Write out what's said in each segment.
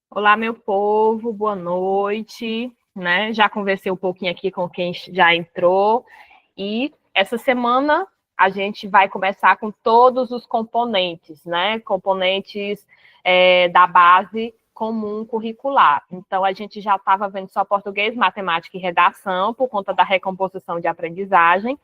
Olá, meu povo, boa noite, né? Já conversei um pouquinho aqui com quem já entrou e essa semana a gente vai começar com todos os componentes, né? Componentes da base comum curricular. Então, a gente já estava vendo só português, matemática e redação por conta da recomposição de aprendizagem.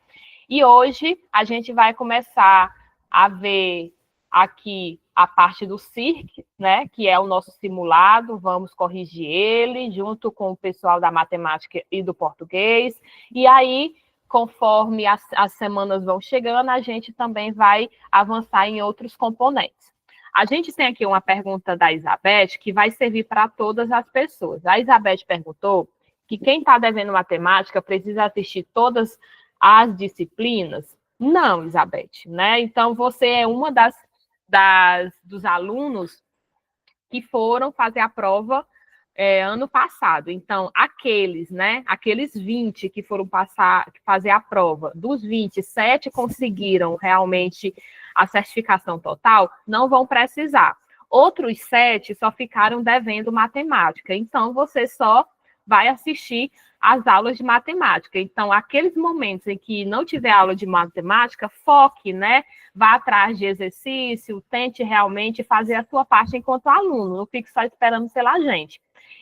E hoje a gente vai começar a ver aqui a parte do CIRC, né, que é o nosso simulado, vamos corrigir ele, junto com o pessoal da matemática e do português, e aí, conforme as semanas vão chegando, a gente também vai avançar em outros componentes. A gente tem aqui uma pergunta da Isabeth, que vai servir para todas as pessoas. A Isabeth perguntou que quem está devendo matemática precisa assistir todas as disciplinas. Não, Isabeth, né? Então, você é uma dos alunos que foram fazer a prova ano passado. Então, aqueles 20 que foram fazer a prova, dos 27 conseguiram realmente a certificação total, não vão precisar. Outros 7 só ficaram devendo matemática. Então, você só vai assistir as aulas de matemática. Então, aqueles momentos em que não tiver aula de matemática, foque, né? Vá atrás de exercício, tente realmente fazer a sua parte enquanto aluno, não fique só esperando pela gente.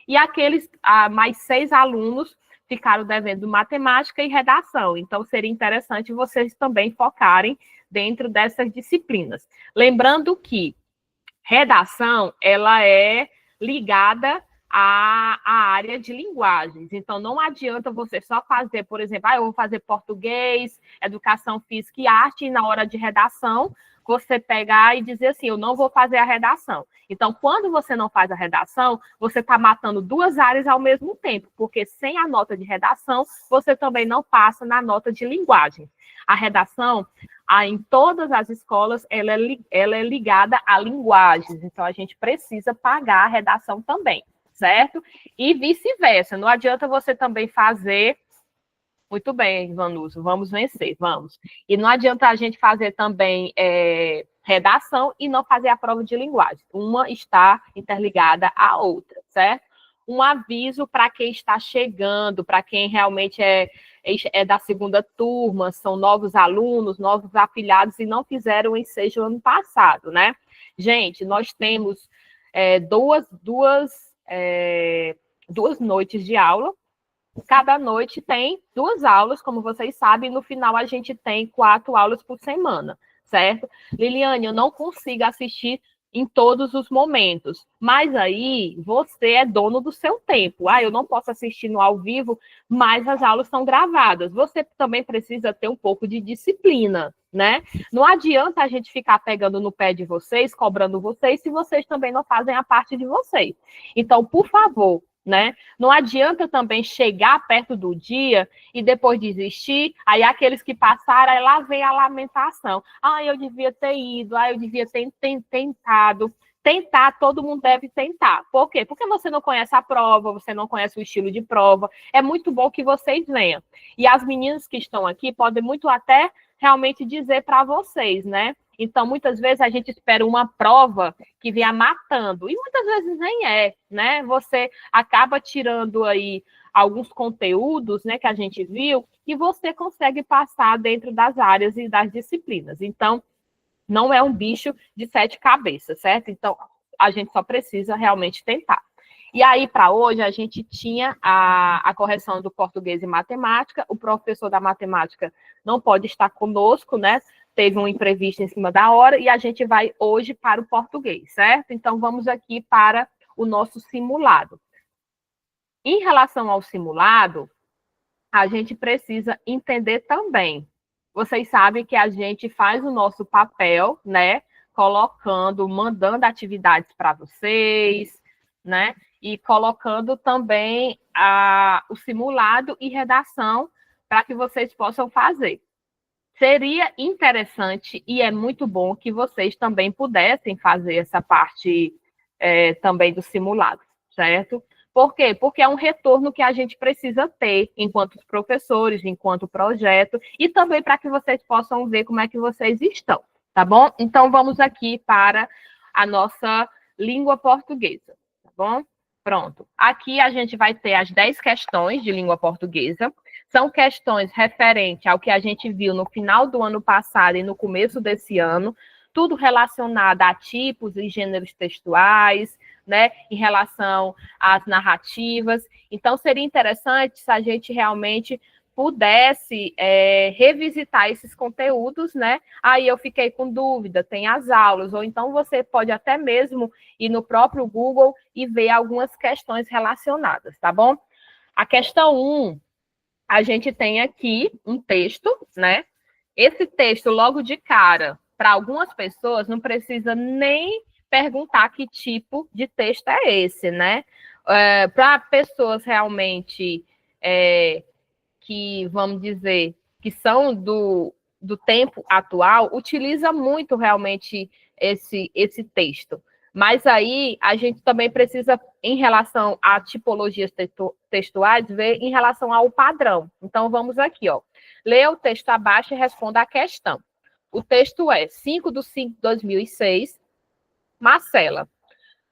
E aqueles mais 6 alunos ficaram devendo matemática e redação. Então, seria interessante vocês também focarem dentro dessas disciplinas. Lembrando que redação, ela é ligada à área de linguagens. Então, não adianta você só fazer, por exemplo, eu vou fazer português, educação física e arte, e na hora de redação, você pegar e dizer assim, eu não vou fazer a redação. Então, quando você não faz a redação, você está matando 2 áreas ao mesmo tempo, porque sem a nota de redação, você também não passa na nota de linguagem. A redação, em todas as escolas, ela é ligada a linguagens, então a gente precisa pagar a redação também, certo? E vice-versa, não adianta você também fazer. Muito bem, Vanuso, vamos vencer, vamos. E não adianta a gente fazer também redação e não fazer a prova de linguagem. Uma está interligada à outra, certo? Um aviso para quem está chegando, para quem realmente é da segunda turma, são novos alunos, novos afiliados e não fizeram o ensejo ano passado, né? Gente, nós temos duas noites de aula. Cada noite tem 2 aulas, como vocês sabem, e no final a gente tem 4 aulas por semana, certo? Liliane, eu não consigo assistir em todos os momentos, mas aí você é dono do seu tempo. Eu não posso assistir no ao vivo, mas as aulas são gravadas. Você também precisa ter um pouco de disciplina, né? Não adianta a gente ficar pegando no pé de vocês, cobrando vocês, se vocês também não fazem a parte de vocês. Então, por favor, né? Não adianta também chegar perto do dia e depois desistir, aí aqueles que passaram, aí lá vem a lamentação. Eu devia ter ido, eu devia ter tentado. Tentar, todo mundo deve tentar. Por quê? Porque você não conhece a prova, você não conhece o estilo de prova. É muito bom que vocês venham. E as meninas que estão aqui podem muito até realmente dizer para vocês, né? Então, muitas vezes a gente espera uma prova que venha matando, e muitas vezes nem é, né? Você acaba tirando aí alguns conteúdos, né, que a gente viu, e você consegue passar dentro das áreas e das disciplinas. Então, não é um bicho de 7 cabeças, certo? Então, a gente só precisa realmente tentar. E aí, para hoje, a gente tinha a correção do português e matemática. O professor da matemática não pode estar conosco, né? Teve um imprevisto em cima da hora, e a gente vai hoje para o português, certo? Então, vamos aqui para o nosso simulado. Em relação ao simulado, a gente precisa entender também. Vocês sabem que a gente faz o nosso papel, né? Colocando, mandando atividades para vocês, né? E colocando também o simulado e redação para que vocês possam fazer. Seria interessante e é muito bom que vocês também pudessem fazer essa parte também do simulado, certo? Por quê? Porque é um retorno que a gente precisa ter enquanto professores, enquanto projeto, e também para que vocês possam ver como é que vocês estão, tá bom? Então, vamos aqui para a nossa língua portuguesa, tá bom? Pronto. Aqui a gente vai ter as 10 questões de língua portuguesa. São questões referentes ao que a gente viu no final do ano passado e no começo desse ano, tudo relacionado a tipos e gêneros textuais, né, em relação às narrativas. Então, seria interessante se a gente realmente pudesse revisitar esses conteúdos, né? Aí eu fiquei com dúvida, tem as aulas, ou então você pode até mesmo ir no próprio Google e ver algumas questões relacionadas, tá bom? A questão 1, a gente tem aqui um texto, né? Esse texto, logo de cara, para algumas pessoas, não precisa nem perguntar que tipo de texto é esse, né? Para pessoas realmente que, vamos dizer, que são do tempo atual, utiliza muito realmente esse texto. Mas aí a gente também precisa, em relação a tipologias textuais, ver em relação ao padrão. Então, vamos aqui, ó. Leia o texto abaixo e responda a questão. O texto é 5/5/2006. Marcela,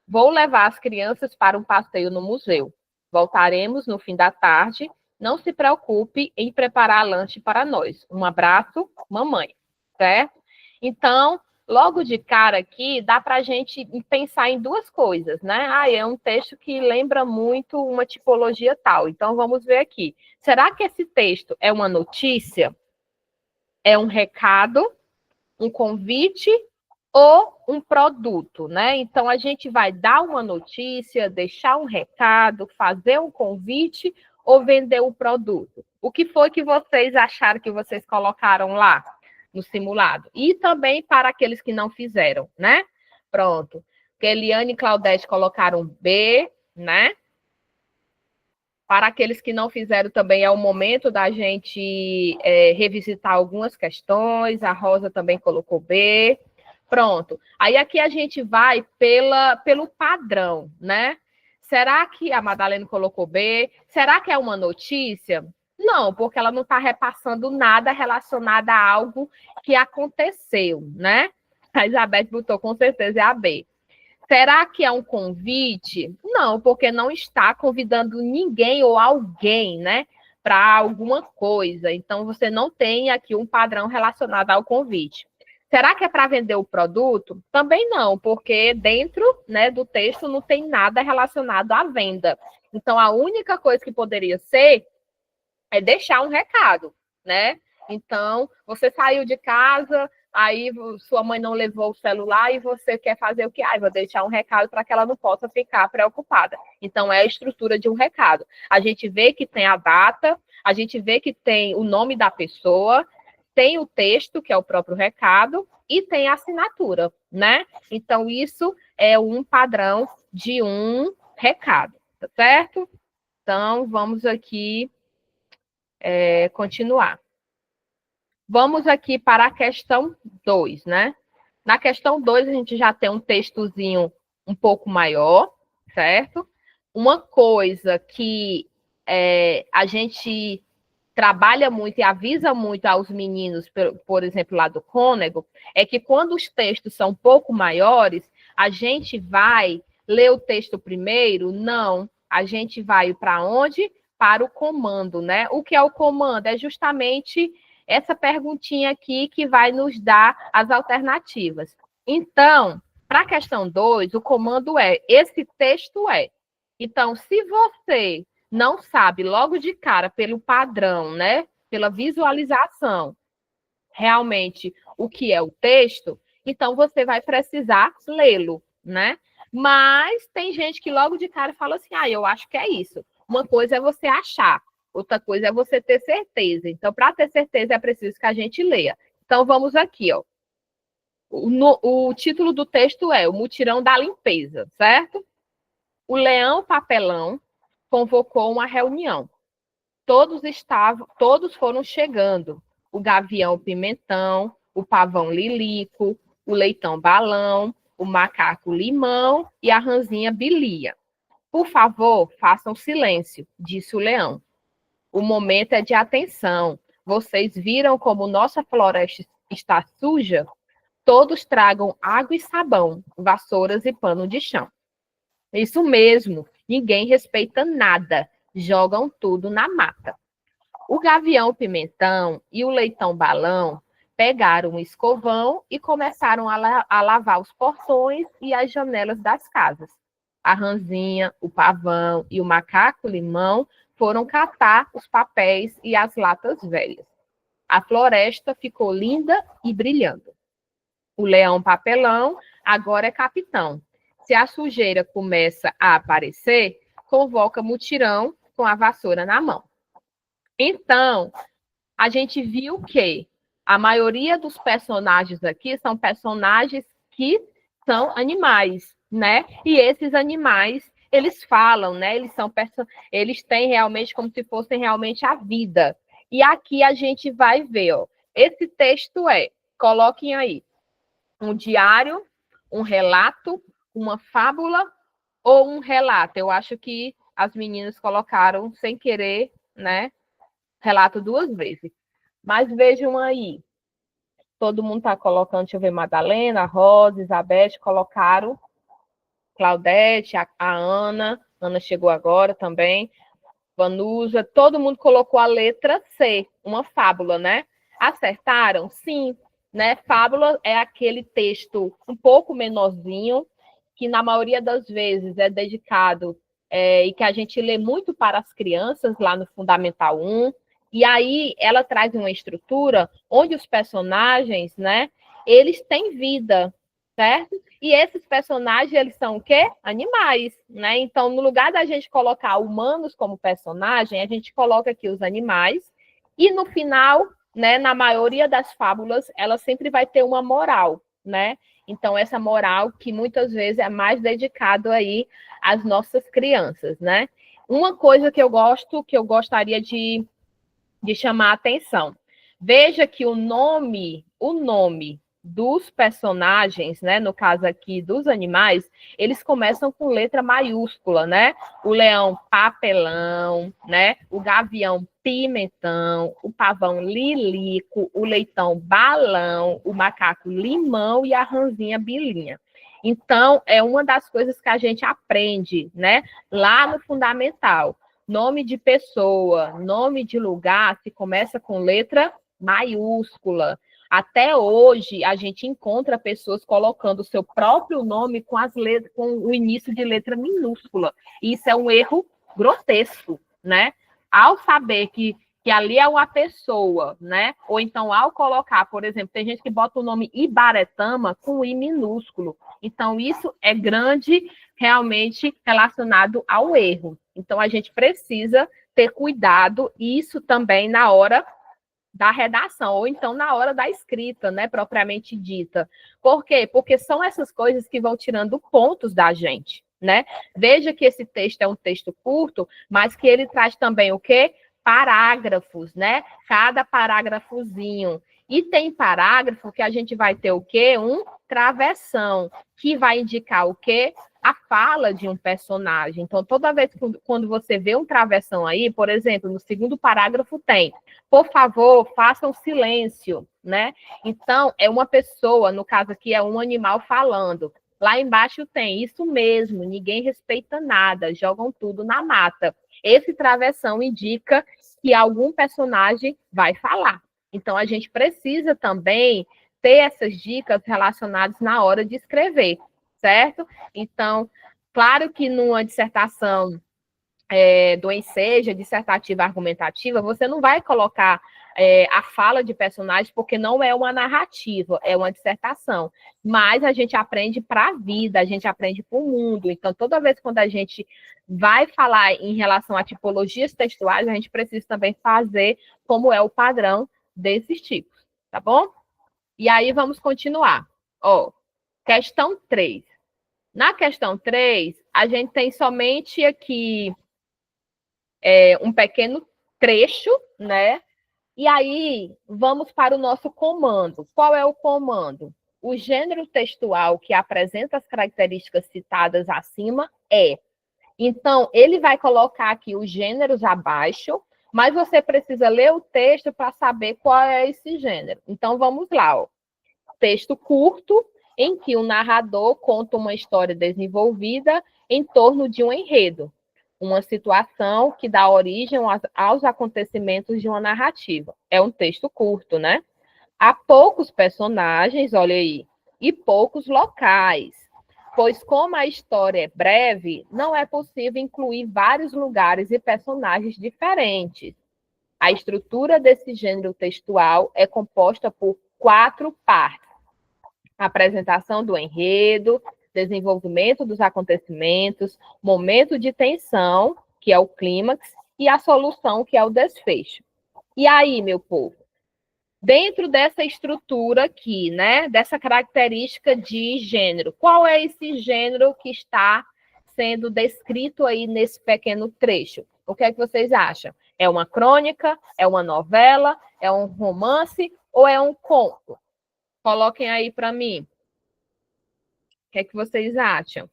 vou levar as crianças para um passeio no museu. Voltaremos no fim da tarde. Não se preocupe em preparar lanche para nós. Um abraço, mamãe. Certo? Então, logo de cara aqui, dá para a gente pensar em duas coisas, né? É um texto que lembra muito uma tipologia tal. Então, vamos ver aqui. Será que esse texto é uma notícia? É um recado? Um convite? Ou um produto, né? Então, a gente vai dar uma notícia, deixar um recado, fazer um convite ou vender o produto. O que foi que vocês acharam que vocês colocaram lá no simulado? E também para aqueles que não fizeram, né? Pronto. Eliane e Claudete colocaram B, né? Para aqueles que não fizeram também, é o momento da gente revisitar algumas questões. A Rosa também colocou B. Pronto. Aí aqui a gente vai pelo padrão, né? Será que a Madalena colocou B? Será que é uma notícia? Não, porque ela não está repassando nada relacionado a algo que aconteceu, né? A Isabeth botou com certeza é a B. Será que é um convite? Não, porque não está convidando ninguém ou alguém, né? Para alguma coisa. Então, você não tem aqui um padrão relacionado ao convite. Será que é para vender o produto? Também não, porque dentro, né, do texto não tem nada relacionado à venda. Então, a única coisa que poderia ser é deixar um recado, né? Então, você saiu de casa, aí sua mãe não levou o celular e você quer fazer o quê? Vou deixar um recado para que ela não possa ficar preocupada. Então, é a estrutura de um recado. A gente vê que tem a data, a gente vê que tem o nome da pessoa, tem o texto, que é o próprio recado, e tem a assinatura, né? Então, isso é um padrão de um recado, tá certo? Então, vamos aqui continuar. Vamos aqui para a questão 2, né? Na questão 2, a gente já tem um textozinho um pouco maior, certo? Uma coisa que a gente trabalha muito e avisa muito aos meninos, por exemplo, lá do Cônego, é que quando os textos são um pouco maiores, a gente vai ler o texto primeiro? Não. A gente vai para onde? Para o comando, né? O que é o comando? É justamente essa perguntinha aqui que vai nos dar as alternativas. Então, para a questão 2, o comando é, esse texto é. Então, se você não sabe logo de cara pelo padrão, né? Pela visualização, realmente o que é o texto, então você vai precisar lê-lo, né? Mas tem gente que logo de cara fala assim: eu acho que é isso. Uma coisa é você achar, outra coisa é você ter certeza. Então, para ter certeza, é preciso que a gente leia. Então, vamos aqui, ó. O título do texto é O Mutirão da Limpeza, certo? O Leão Papelão convocou uma reunião. Todos foram chegando. O Gavião Pimentão, o Pavão Lilico, o Leitão Balão, o Macaco Limão e a Ranzinha Bilia. Por favor, façam silêncio, disse o leão. O momento é de atenção. Vocês viram como nossa floresta está suja? Todos tragam água e sabão, vassouras e pano de chão. Isso mesmo. ninguém respeita nada, jogam tudo na mata. O gavião pimentão e o leitão balão pegaram um escovão e começaram a lavar os portões e as janelas das casas. A ranzinha, o pavão e o macaco limão foram catar os papéis e as latas velhas. A floresta ficou linda e brilhando. O leão papelão agora é capitão. Se a sujeira começa a aparecer, convoca mutirão com a vassoura na mão. Então, a gente viu que a maioria dos personagens aqui são personagens que são animais, né? E esses animais, eles falam, né? Eles têm realmente como se fossem realmente a vida. E aqui a gente vai ver, ó. Esse texto coloquem aí, um diário, um relato, uma fábula ou um relato. Eu acho que as meninas colocaram sem querer, né? Relato 2 vezes. Mas vejam aí. Todo mundo está colocando, deixa eu ver, Madalena, Rosa, Isabeth, colocaram. Claudete, a Ana. Ana chegou agora também. Vanusa, todo mundo colocou a letra C, uma fábula, né? Acertaram? Sim. Né? Fábula é aquele texto um pouco menorzinho, que na maioria das vezes é dedicado e que a gente lê muito para as crianças lá no Fundamental 1. E aí ela traz uma estrutura onde os personagens, né, eles têm vida, certo? E esses personagens, eles são o quê? Animais, né? Então, no lugar da gente colocar humanos como personagem, a gente coloca aqui os animais. E no final, né, na maioria das fábulas, ela sempre vai ter uma moral, né? Então, essa moral que muitas vezes é mais dedicado aí às nossas crianças, né? Uma coisa que eu gostaria de chamar a atenção. Veja que o nome dos personagens, né, no caso aqui dos animais, eles começam com letra maiúscula, né? O leão papelão, né? O gavião pimentão, o pavão lilico, o leitão balão, o macaco limão e a ranzinha bilinha. Então, é uma das coisas que a gente aprende, né, lá no fundamental. Nome de pessoa, nome de lugar, se começa com letra maiúscula. Até hoje, a gente encontra pessoas colocando o seu próprio nome com o início de letra minúscula. Isso é um erro grotesco, né? Ao saber que ali é uma pessoa, né? Ou então, ao colocar, por exemplo, tem gente que bota o nome Ibaretama com I minúsculo. Então, isso é grande, realmente relacionado ao erro. Então, a gente precisa ter cuidado, isso também na hora da redação, ou então na hora da escrita, né, propriamente dita. Por quê? Porque são essas coisas que vão tirando pontos da gente, né? Veja que esse texto é um texto curto, mas que ele traz também o quê? Parágrafos, né? Cada parágrafozinho. E tem parágrafo que a gente vai ter o quê? Um travessão, que vai indicar o quê? A fala de um personagem. Então, toda vez quando você vê um travessão aí, por exemplo, no segundo parágrafo tem, por favor, façam silêncio, né? Então, é uma pessoa, no caso aqui é um animal falando. Lá embaixo tem, isso mesmo, ninguém respeita nada, jogam tudo na mata. Esse travessão indica que algum personagem vai falar. Então, a gente precisa também ter essas dicas relacionadas na hora de escrever, certo? Então, claro que numa dissertação do ensejo, dissertativa argumentativa, você não vai colocar a fala de personagens, porque não é uma narrativa, é uma dissertação. Mas a gente aprende para a vida, a gente aprende para o mundo. Então, toda vez quando a gente vai falar em relação a tipologias textuais, a gente precisa também fazer como é o padrão desses tipos, tá bom? E aí, vamos continuar. Ó, questão 3. Na questão 3, a gente tem somente aqui um pequeno trecho, né? E aí, vamos para o nosso comando. Qual é o comando? O gênero textual que apresenta as características citadas acima é. Então, ele vai colocar aqui os gêneros abaixo, mas você precisa ler o texto para saber qual é esse gênero. Então, vamos lá. Ó. Texto curto, em que o narrador conta uma história desenvolvida em torno de um enredo. uma situação que dá origem aos acontecimentos de uma narrativa. É um texto curto, né? Há poucos personagens, olha aí, e poucos locais, pois como a história é breve, não é possível incluir vários lugares e personagens diferentes. A estrutura desse gênero textual é composta por 4 partes: a apresentação do enredo, desenvolvimento dos acontecimentos, momento de tensão, que é o clímax, e a solução, que é o desfecho. E aí, meu povo, dentro dessa estrutura aqui, né, dessa característica de gênero, qual é esse gênero que está sendo descrito aí nesse pequeno trecho? O que é que vocês acham? É uma crônica? É uma novela? É um romance? Ou é um conto? Coloquem aí para mim. O que é que vocês acham?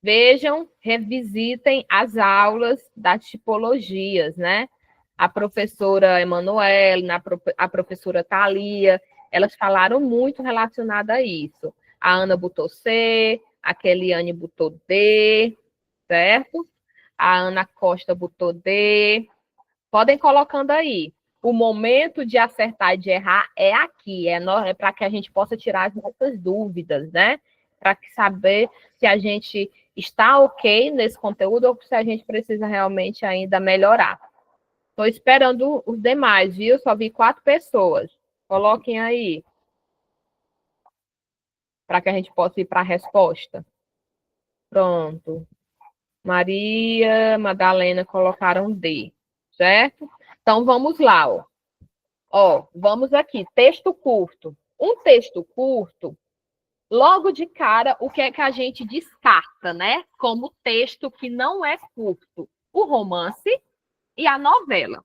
Vejam, revisitem as aulas das tipologias, né? A professora Emanuele, a professora Thalia, elas falaram muito relacionada a isso. A Ana botou C, a Keliane botou D, certo? A Ana Costa botou D. Podem colocando aí. O momento de acertar e de errar é aqui, é para que a gente possa tirar as nossas dúvidas, né? Para saber se a gente está ok nesse conteúdo ou se a gente precisa realmente ainda melhorar. Estou esperando os demais, viu? Só vi 4 pessoas. Coloquem aí, para que a gente possa ir para a resposta. Pronto. Maria, Madalena colocaram D, certo? Então, vamos lá, ó. Ó, vamos aqui, texto curto. Um texto curto, logo de cara, o que é que a gente descarta, né? Como texto que não é curto? O romance e a novela,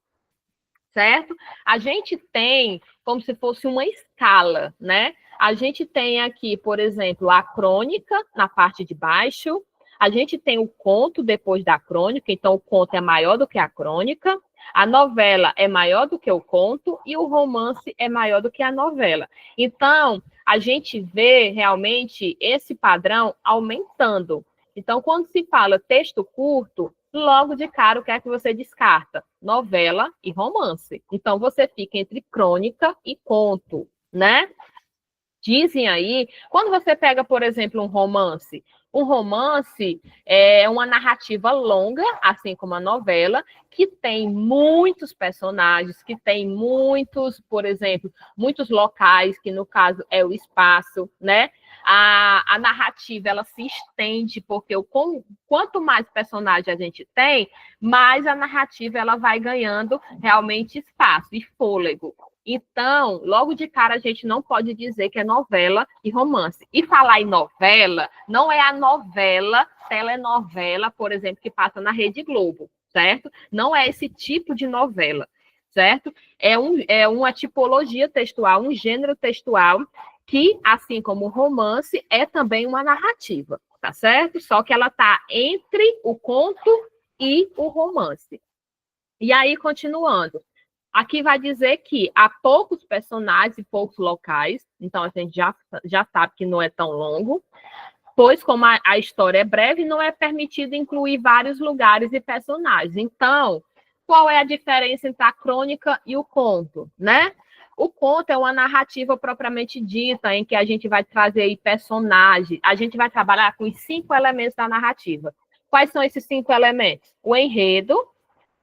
certo? A gente tem como se fosse uma escala, né? A gente tem aqui, por exemplo, a crônica na parte de baixo, a gente tem o conto depois da crônica, então o conto é maior do que a crônica, a novela é maior do que o conto e o romance é maior do que a novela. Então, a gente vê realmente esse padrão aumentando. Então, quando se fala texto curto, logo de cara, o que é que você descarta? Novela e romance. Então, você fica entre crônica e conto, né? Dizem aí, quando você pega, por exemplo, um romance é uma narrativa longa, assim como a novela, que tem muitos personagens, que tem muitos, por exemplo, muitos locais, que no caso é o espaço, né? A narrativa, ela se estende, porque quanto mais personagem a gente tem, mais a narrativa ela vai ganhando realmente espaço e fôlego. Então, logo de cara, a gente não pode dizer que é novela e romance. E falar em novela, não é a novela, telenovela, por exemplo, que passa na Rede Globo, certo? Não é esse tipo de novela, certo? É uma tipologia textual, um gênero textual que, assim como o romance, é também uma narrativa, tá certo? Só que ela está entre o conto e o romance. E aí, continuando. Aqui vai dizer que há poucos personagens e poucos locais, então a gente já sabe que não é tão longo, pois como a história é breve, não é permitido incluir vários lugares e personagens. Então, qual é a diferença entre a crônica e o conto, né? O conto é uma narrativa propriamente dita, em que a gente vai trazer aí personagens, a gente vai trabalhar com os 5 elementos da narrativa. Quais são esses 5 elementos? O enredo,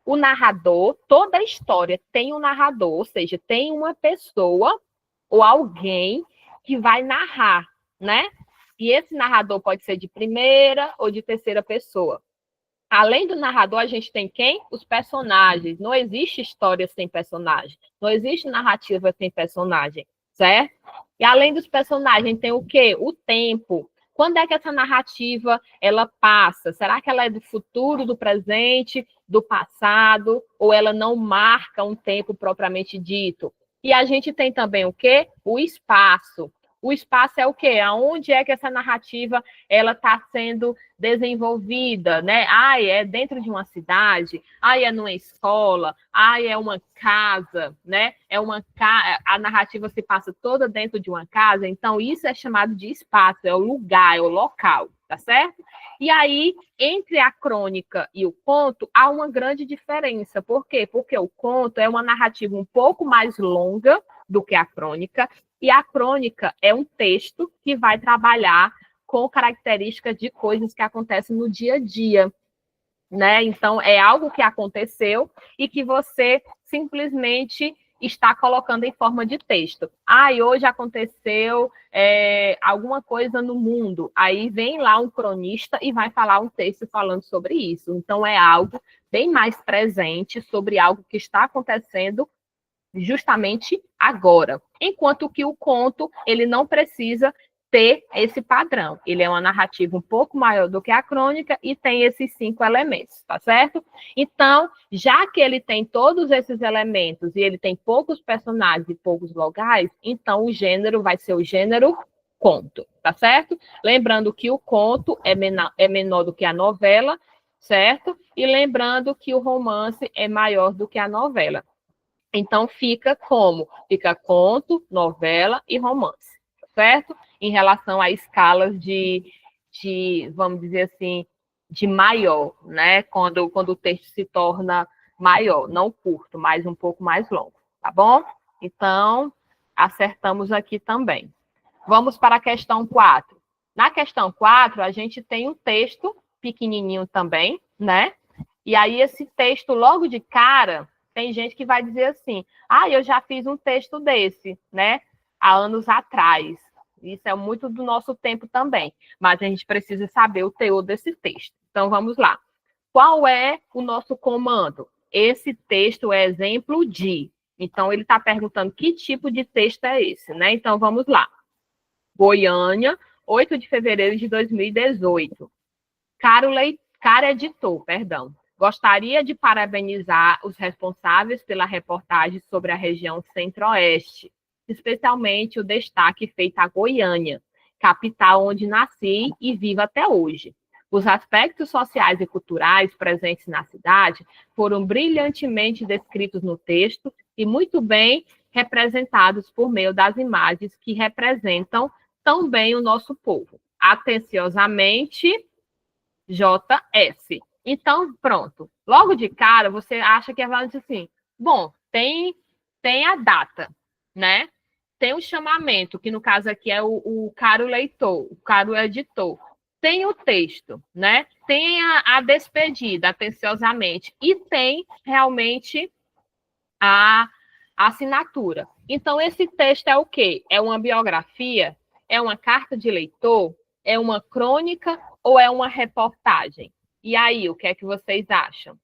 o narrador, toda a história tem um narrador, ou seja, tem uma pessoa ou alguém que vai narrar, né? E esse narrador pode ser de primeira ou de terceira pessoa. Além do narrador, a gente tem quem? Os personagens. Não existe história sem personagem. Não existe narrativa sem personagem, certo? E além dos personagens, tem o quê? O tempo. Quando é que essa narrativa ela passa? Será que ela é do futuro, do presente, do passado? Ou ela não marca um tempo propriamente dito? E a gente tem também o quê? O espaço. O espaço é o quê? Aonde é que essa narrativa ela está sendo desenvolvida, né? É dentro de uma cidade, é numa escola, é uma casa, né? A narrativa se passa toda dentro de uma casa, então isso é chamado de espaço, é o lugar, é o local, tá certo? E aí, entre a crônica e o conto, há uma grande diferença. Por quê? Porque o conto é uma narrativa um pouco mais longa do que a crônica, e a crônica é um texto que vai trabalhar com características de coisas que acontecem no dia a dia, né? Então, é algo que aconteceu e que você simplesmente está colocando em forma de texto. E hoje aconteceu alguma coisa no mundo. Aí vem lá um cronista e vai falar um texto falando sobre isso. Então, é algo bem mais presente sobre algo que está acontecendo justamente agora. Enquanto que o conto, ele não precisa ter esse padrão. Ele é uma narrativa um pouco maior do que a crônica e tem esses 5 elementos, tá certo? Então, já que ele tem todos esses elementos e ele tem poucos personagens e poucos locais, então o gênero vai ser o gênero conto, tá certo? Lembrando que o conto é menor do que a novela, certo? E lembrando que o romance é maior do que a novela. Então, fica como? Fica conto, novela e romance, certo? Em relação a escalas vamos dizer assim, de maior, né? Quando o texto se torna maior, não curto, mas um pouco mais longo, tá bom? Então, acertamos aqui também. Vamos para a questão 4. Na questão 4, a gente tem um texto pequenininho também, né? E aí, esse texto, logo de cara, tem gente que vai dizer assim, eu já fiz um texto desse, né? Há anos atrás. Isso é muito do nosso tempo também. Mas a gente precisa saber o teor desse texto. Então, vamos lá. Qual é o nosso comando? Esse texto é exemplo de. Então, ele está perguntando que tipo de texto é esse, né? Então, vamos lá. Goiânia, 8 de fevereiro de 2018. Caro editor, perdão. Gostaria de parabenizar os responsáveis pela reportagem sobre a região Centro-Oeste, especialmente o destaque feito à Goiânia, capital onde nasci e vivo até hoje. Os aspectos sociais e culturais presentes na cidade foram brilhantemente descritos no texto e muito bem representados por meio das imagens que representam tão bem o nosso povo. Atenciosamente, JS. Então, pronto. Logo de cara, você acha que é falando assim, bom, tem a data, né? Tem o chamamento, que no caso aqui é o caro leitor, o caro editor. Tem o texto, né? Tem a despedida, atenciosamente. E tem realmente a assinatura. Então, esse texto é o quê? É uma biografia? É uma carta de leitor? É uma crônica ou é uma reportagem? E aí, o que é que vocês acham? O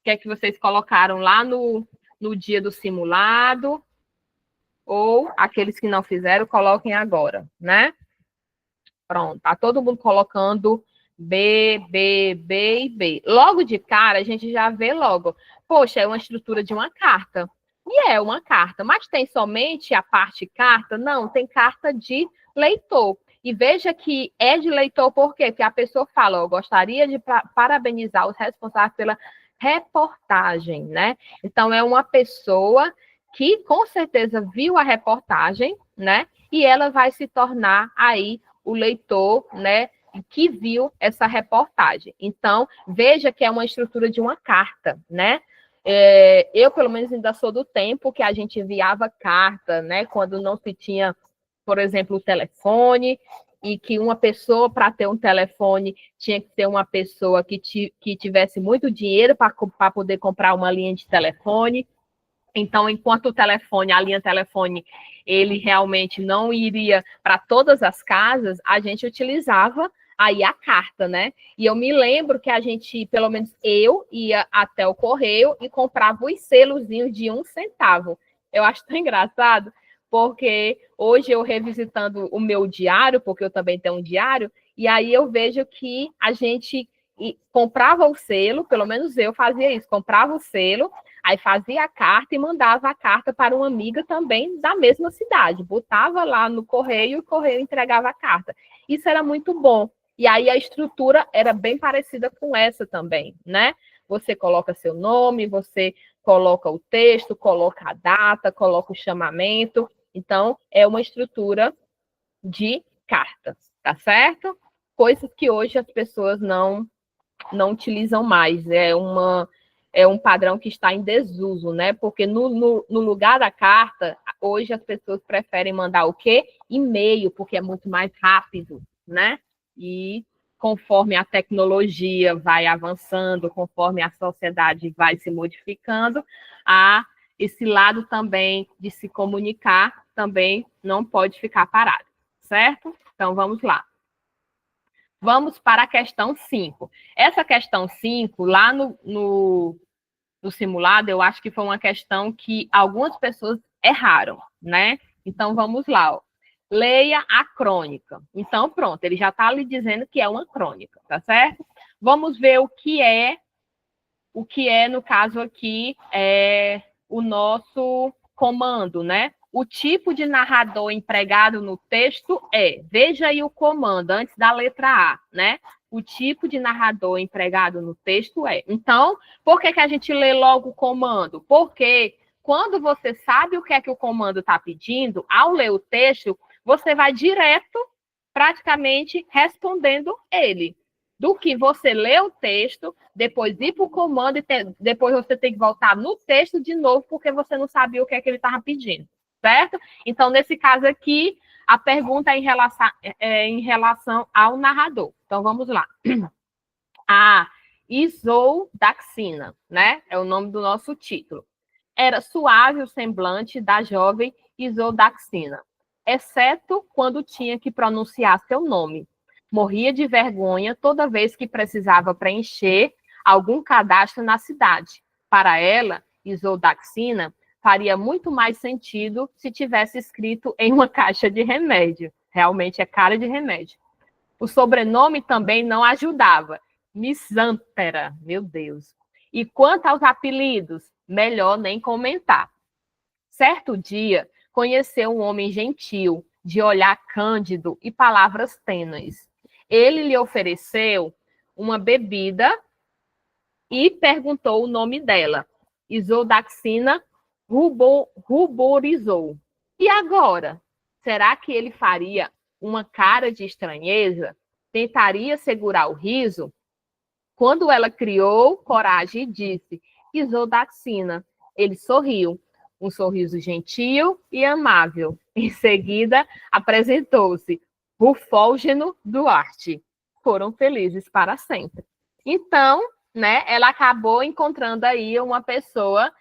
que é que vocês colocaram lá no dia do simulado? Ou aqueles que não fizeram, coloquem agora, né? Pronto, tá todo mundo colocando B, B, B e B. Logo de cara, a gente já vê logo. Poxa, é uma estrutura de uma carta. E é uma carta, mas tem somente a parte carta? Não, tem carta de leitor. E veja que é de leitor por quê? Porque a pessoa fala, eu gostaria de parabenizar os responsáveis pela reportagem, né? Então, é uma pessoa que com certeza viu a reportagem, né? E ela vai se tornar aí o leitor, né, que viu essa reportagem. Então, veja que é uma estrutura de uma carta, né? Eu, pelo menos, ainda sou do tempo que a gente enviava carta, né? Quando não se tinha, por exemplo, o telefone, e que uma pessoa, para ter um telefone, tinha que ser uma pessoa que tivesse muito dinheiro para poder comprar uma linha de telefone. Então, enquanto a linha telefone, ele realmente não iria para todas as casas, a gente utilizava aí a carta, né? E eu me lembro que a gente, pelo menos eu, ia até o correio e comprava os selozinhos de 1 centavo. Eu acho tão engraçado, porque hoje eu revisitando o meu diário, porque eu também tenho um diário, e aí eu vejo que a gente comprava o selo, pelo menos eu fazia isso, comprava o selo, Aí fazia a carta e mandava a carta para uma amiga também da mesma cidade. Botava lá no correio e o correio entregava a carta. Isso era muito bom. E aí a estrutura era bem parecida com essa também, né? Você coloca seu nome, você coloca o texto, coloca a data, coloca o chamamento. Então, é uma estrutura de cartas, tá certo? Coisas que hoje as pessoas não utilizam mais. É um padrão que está em desuso, né? Porque no lugar da carta, hoje as pessoas preferem mandar o quê? E-mail, porque é muito mais rápido, né? E conforme a tecnologia vai avançando, conforme a sociedade vai se modificando, há esse lado também de se comunicar também não pode ficar parado, certo? Então vamos lá. Vamos para a questão 5. Essa questão 5, lá no simulado, eu acho que foi uma questão que algumas pessoas erraram, né? Então, vamos lá. Ó. Leia a crônica. Então, pronto, ele já está lhe dizendo que é uma crônica, tá certo? Vamos ver o que é no caso aqui, o nosso comando, né? O tipo de narrador empregado no texto veja aí o comando, antes da letra A, né? O tipo de narrador empregado no texto é. Então, por que a gente lê logo o comando? Porque quando você sabe o que é que o comando está pedindo, ao ler o texto, você vai direto, praticamente, respondendo ele. Do que você ler o texto, depois ir para o comando e depois você tem que voltar no texto de novo, porque você não sabia o que é que ele estava pedindo, certo? Então, nesse caso aqui, a pergunta é em relação ao narrador. Então, vamos lá. A Isoldaxina, né? É o nome do nosso título. Era suave o semblante da jovem Isoldaxina, exceto quando tinha que pronunciar seu nome. Morria de vergonha toda vez que precisava preencher algum cadastro na cidade. Para ela, Isoldaxina faria muito mais sentido se tivesse escrito em uma caixa de remédio. Realmente é cara de remédio. O sobrenome também não ajudava. Misântera, meu Deus. E quanto aos apelidos, melhor nem comentar. Certo dia, conheceu um homem gentil, de olhar cândido e palavras tênues. Ele lhe ofereceu uma bebida e perguntou o nome dela. Isoldaxina ruborizou. E agora? Será que ele faria uma cara de estranheza? Tentaria segurar o riso? Quando ela criou coragem e disse, Isoldaxina, ele sorriu, um sorriso gentil e amável. Em seguida, apresentou-se Rufólgeno Duarte. Foram felizes para sempre. Então, né, ela acabou encontrando aí uma pessoa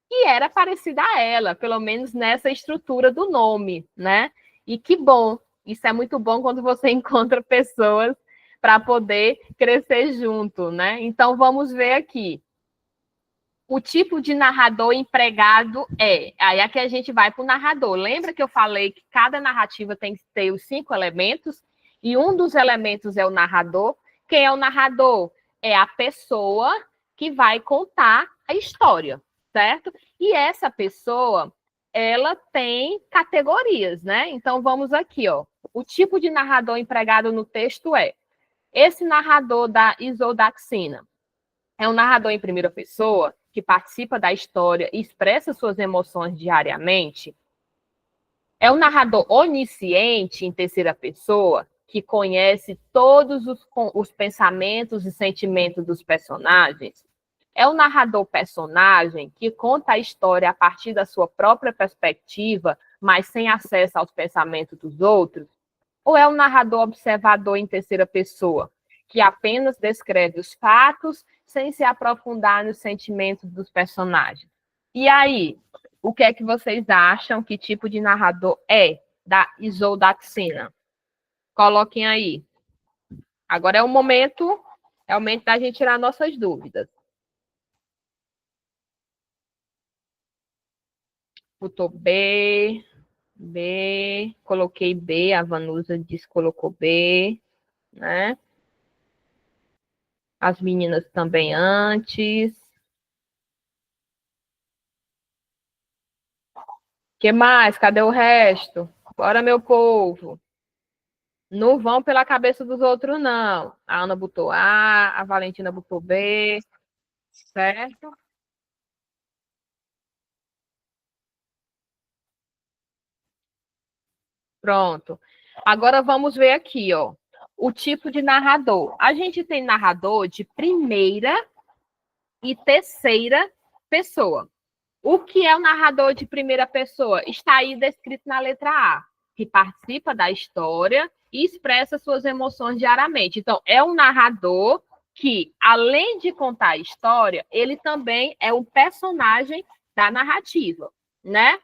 que era parecida a ela, pelo menos nessa estrutura do nome, né? E que bom, isso é muito bom quando você encontra pessoas para poder crescer junto, né? Então vamos ver aqui. O tipo de narrador empregado Aí aqui a gente vai para o narrador. Lembra que eu falei que cada narrativa tem que ter os 5 elementos? E um dos elementos é o narrador. Quem é o narrador? É a pessoa que vai contar a história, certo? E essa pessoa, ela tem categorias, né? Então vamos aqui, ó. O tipo de narrador empregado no texto esse narrador da Isoldaxina é um narrador em primeira pessoa que participa da história e expressa suas emoções diariamente. É um narrador onisciente em terceira pessoa que conhece todos os pensamentos e sentimentos dos personagens. É um narrador personagem que conta a história a partir da sua própria perspectiva, mas sem acesso aos pensamentos dos outros. Ou é um narrador observador em terceira pessoa, que apenas descreve os fatos sem se aprofundar nos sentimentos dos personagens? E aí, o que é que vocês acham? Que tipo de narrador da Isoldaxina? Coloquem aí. Agora é o momento da gente tirar nossas dúvidas. Botou B, coloquei B, a Vanusa disse que colocou B, né? As meninas também antes. Que mais? Cadê o resto? Bora, meu povo. Não vão pela cabeça dos outros, não. A Ana botou A, a Valentina botou B, certo? Pronto. Agora vamos ver aqui, ó. O tipo de narrador. A gente tem narrador de primeira e terceira pessoa. O que é o narrador de primeira pessoa? Está aí descrito na letra A, que participa da história e expressa suas emoções diariamente. Então, é um narrador que, além de contar a história, ele também é um personagem da narrativa, né?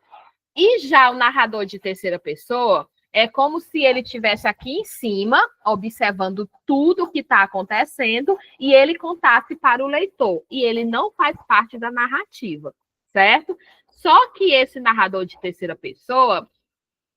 E já o narrador de terceira pessoa é como se ele estivesse aqui em cima, observando tudo o que está acontecendo, e ele contasse para o leitor. E ele não faz parte da narrativa, certo? Só que esse narrador de terceira pessoa,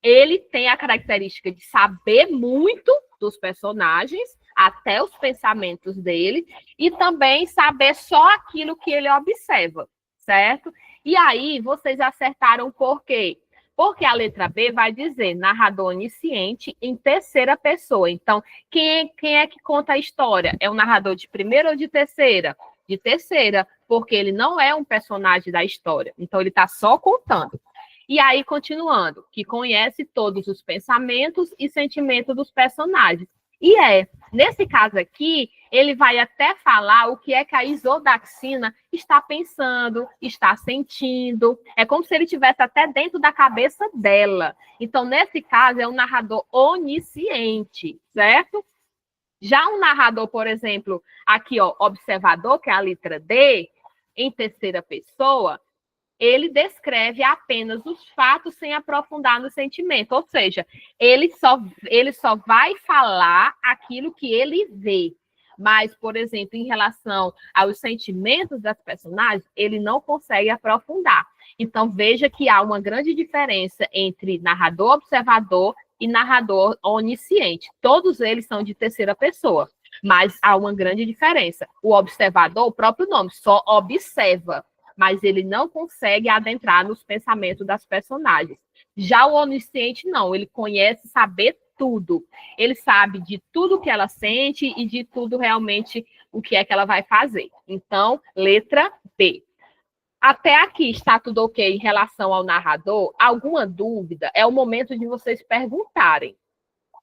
ele tem a característica de saber muito dos personagens, até os pensamentos dele, e também saber só aquilo que ele observa, certo? E aí, vocês acertaram por quê? Porque a letra B vai dizer narrador onisciente em terceira pessoa. Então, quem é que conta a história? É o narrador de primeira ou de terceira? De terceira, porque ele não é um personagem da história. Então, ele está só contando. E aí, continuando, que conhece todos os pensamentos e sentimentos dos personagens. E nesse caso aqui, ele vai até falar o que é que a isodaxina está pensando, está sentindo. É como se ele estivesse até dentro da cabeça dela. Então, nesse caso, é um narrador onisciente, certo? Já um narrador, por exemplo, aqui, ó, observador, que é a letra D, em terceira pessoa, ele descreve apenas os fatos sem aprofundar no sentimento. Ou seja, ele só vai falar aquilo que ele vê. Mas, por exemplo, em relação aos sentimentos das personagens, ele não consegue aprofundar. Então, veja que há uma grande diferença entre narrador observador e narrador onisciente. Todos eles são de terceira pessoa, mas há uma grande diferença. O observador, o próprio nome, só observa, mas ele não consegue adentrar nos pensamentos das personagens. Já o onisciente, não, ele conhece saber tudo. Ele sabe de tudo que ela sente e de tudo realmente o que é que ela vai fazer. Então, letra B. Até aqui está tudo ok em relação ao narrador? Alguma dúvida? É o momento de vocês perguntarem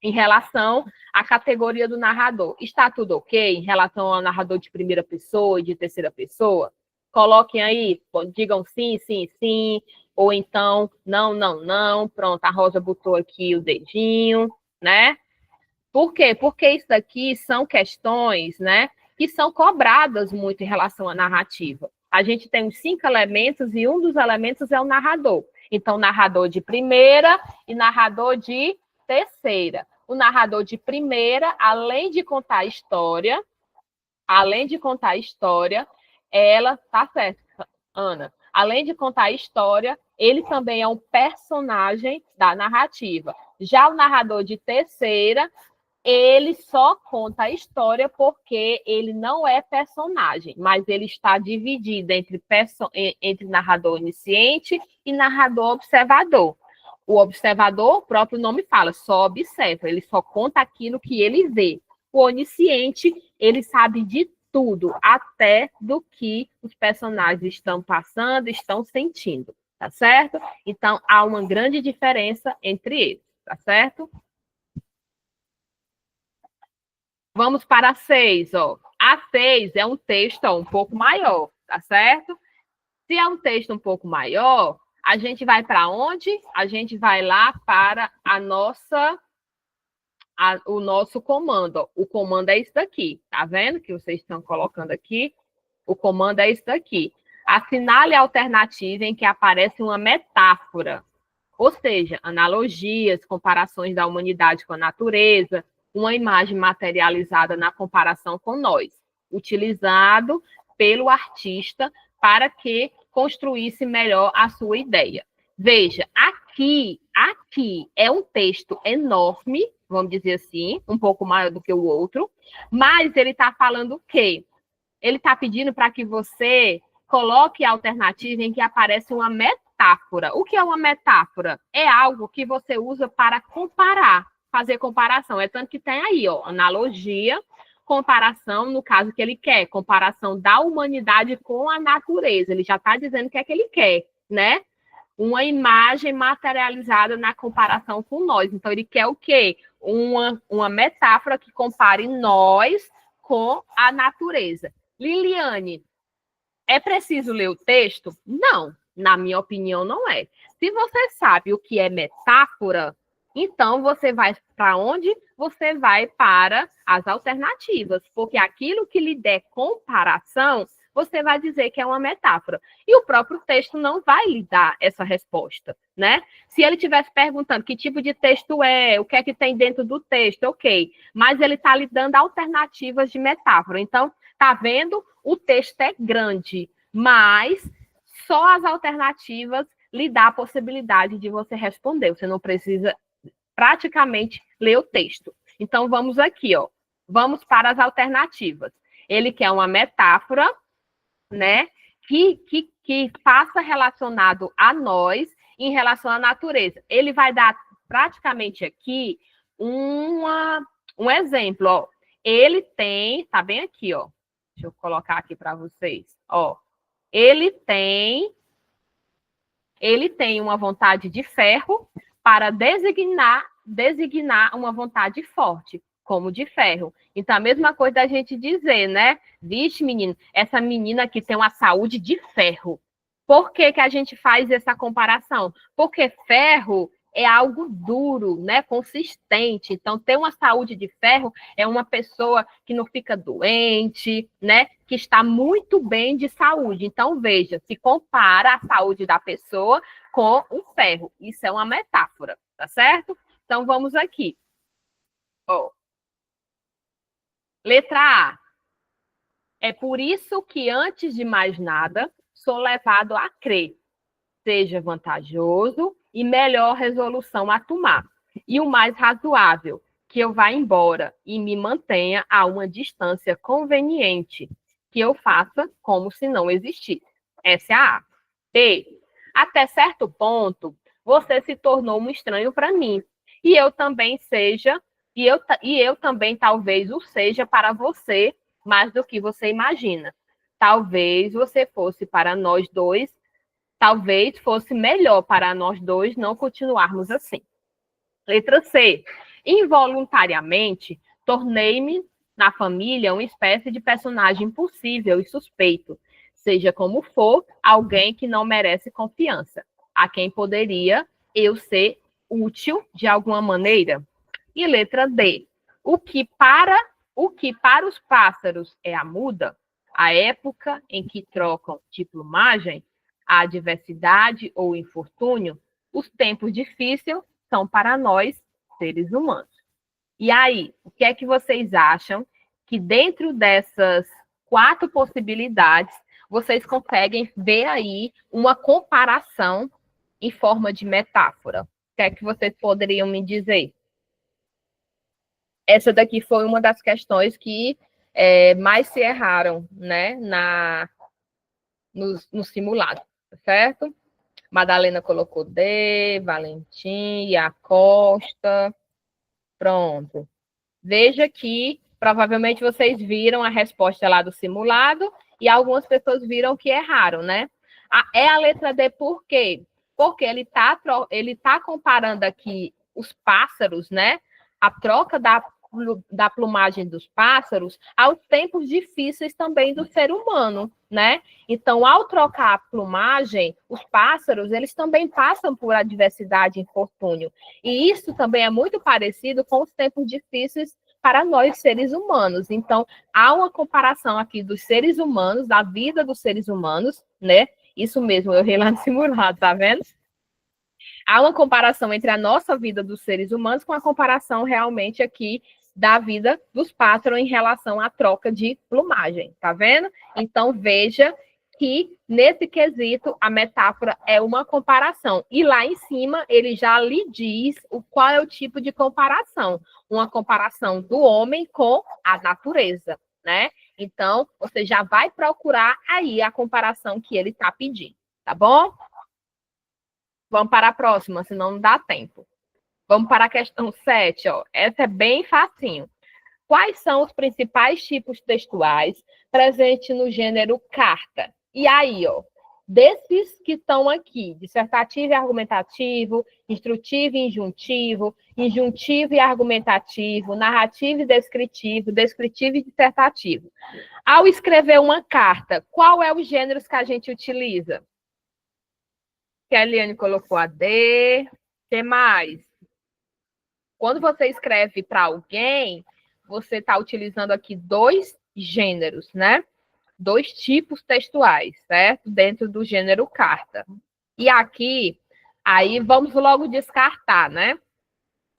em relação à categoria do narrador. Está tudo ok em relação ao narrador de primeira pessoa e de terceira pessoa? Coloquem aí, digam sim, sim, sim, ou então não, não, não. Pronto, a Rosa botou aqui o dedinho, né? Por quê? Porque isso daqui são questões, né, que são cobradas muito em relação à narrativa. A gente tem os 5 elementos e um dos elementos é o narrador. Então, narrador de primeira e narrador de terceira. O narrador de primeira, além de contar a história, ela, tá certo, Ana, além de contar a história, ele também é um personagem da narrativa. Já o narrador de terceira, ele só conta a história porque ele não é personagem, mas ele está dividido entre narrador onisciente e narrador observador. O observador, o próprio nome fala, só observa, ele só conta aquilo que ele vê. O onisciente, ele sabe de tudo, até do que os personagens estão passando, estão sentindo, tá certo? Então, há uma grande diferença entre eles, tá certo? Vamos para a 6, ó. A 6 é um texto ó, um pouco maior, tá certo? Se é um texto um pouco maior, a gente vai para onde? A gente vai lá para o nosso comando. O comando é isso daqui, tá vendo que vocês estão colocando aqui? O comando é isso daqui. Assinale a alternativa em que aparece uma metáfora, ou seja, analogias, comparações da humanidade com a natureza, uma imagem materializada na comparação com nós, utilizado pelo artista para que construísse melhor a sua ideia. Veja, aqui é um texto enorme, vamos dizer assim, um pouco maior do que o outro, mas ele está falando o quê? Ele está pedindo para que você coloque a alternativa em que aparece uma metáfora. O que é uma metáfora? É algo que você usa para comparar, fazer comparação. É tanto que tem aí, ó, analogia, comparação, no caso que ele quer, comparação da humanidade com a natureza. Ele já está dizendo o que é que ele quer, né? Uma imagem materializada na comparação com nós. Então, ele quer o quê? Uma metáfora que compare nós com a natureza. Liliane, é preciso ler o texto? Não, na minha opinião, não é. Se você sabe o que é metáfora, então você vai para onde? Você vai para as alternativas, porque aquilo que lhe der comparação, você vai dizer que é uma metáfora. E o próprio texto não vai lhe dar essa resposta, né? Se ele estivesse perguntando que tipo de texto é, o que é que tem dentro do texto, ok. Mas ele está lhe dando alternativas de metáfora. Então, tá vendo? O texto é grande, mas só as alternativas lhe dá a possibilidade de você responder. Você não precisa praticamente ler o texto. Então, vamos aqui, ó. Vamos para as alternativas. Ele quer uma metáfora, né, que faça relacionado a nós em relação à natureza. Ele vai dar praticamente aqui um exemplo, ó. Ele tem, tá bem aqui, ó. Deixa eu colocar aqui para vocês, ó. Ele tem uma vontade de ferro para designar uma vontade forte, como de ferro. Então, a mesma coisa da gente dizer, né? Vixe, menino, essa menina aqui tem uma saúde de ferro. Por que a gente faz essa comparação? Porque ferro é algo duro, né? Consistente. Então, ter uma saúde de ferro é uma pessoa que não fica doente, né? Que está muito bem de saúde. Então, veja, se compara a saúde da pessoa com o ferro. Isso é uma metáfora, tá certo? Então, vamos aqui. Ó. Letra A. É por isso que, antes de mais nada, sou levado a crer. Seja vantajoso e melhor resolução a tomar. E o mais razoável, que eu vá embora e me mantenha a uma distância conveniente, que eu faça como se não existisse. Essa é a A. B. Até certo ponto, você se tornou um estranho para mim. E eu também também talvez o seja para você mais do que você imagina. Talvez você fosse para nós dois, talvez fosse melhor para nós dois não continuarmos assim. Letra C. Involuntariamente, tornei-me na família uma espécie de personagem impossível e suspeito, seja como for, alguém que não merece confiança, a quem poderia eu ser útil de alguma maneira. E letra D. O que para os pássaros é a muda, a época em que trocam de plumagem, a adversidade ou infortúnio, os tempos difíceis são para nós, seres humanos. E aí, o que é que vocês acham que dentro dessas 4 possibilidades, vocês conseguem ver aí uma comparação em forma de metáfora? O que é que vocês poderiam me dizer? Essa daqui foi uma das questões que mais se erraram, né, no simulado, certo? Madalena colocou D, Valentim, a Costa. Pronto. Veja que provavelmente vocês viram a resposta lá do simulado e algumas pessoas viram que erraram, né? É a letra D por quê? Porque ele tá comparando aqui os pássaros, né? A troca da plumagem dos pássaros aos tempos difíceis também do ser humano, né? Então, ao trocar a plumagem, os pássaros, eles também passam por adversidade e infortúnio. E isso também é muito parecido com os tempos difíceis para nós, seres humanos. Então, há uma comparação aqui dos seres humanos, da vida dos seres humanos, né? Isso mesmo, eu errei lá no simulado, tá vendo? Há uma comparação entre a nossa vida dos seres humanos com a comparação realmente aqui da vida dos pássaros em relação à troca de plumagem, tá vendo? Então, veja que, nesse quesito, a metáfora é uma comparação. E lá em cima, ele já lhe diz qual é o tipo de comparação. Uma comparação do homem com a natureza, né? Então, você já vai procurar aí a comparação que ele está pedindo, tá bom? Vamos para a próxima, senão não dá tempo. Vamos para a questão 7, ó. Essa é bem facinho. Quais são os principais tipos textuais presentes no gênero carta? E aí, ó, desses que estão aqui, dissertativo e argumentativo, instrutivo e injuntivo, injuntivo e argumentativo, narrativo e descritivo, descritivo e dissertativo. Ao escrever uma carta, qual é os gêneros que a gente utiliza? Eliane colocou a D. O que mais? Quando você escreve para alguém, você está utilizando aqui 2 gêneros, né? 2 tipos textuais, certo? Dentro do gênero carta. E aqui, aí vamos logo descartar, né?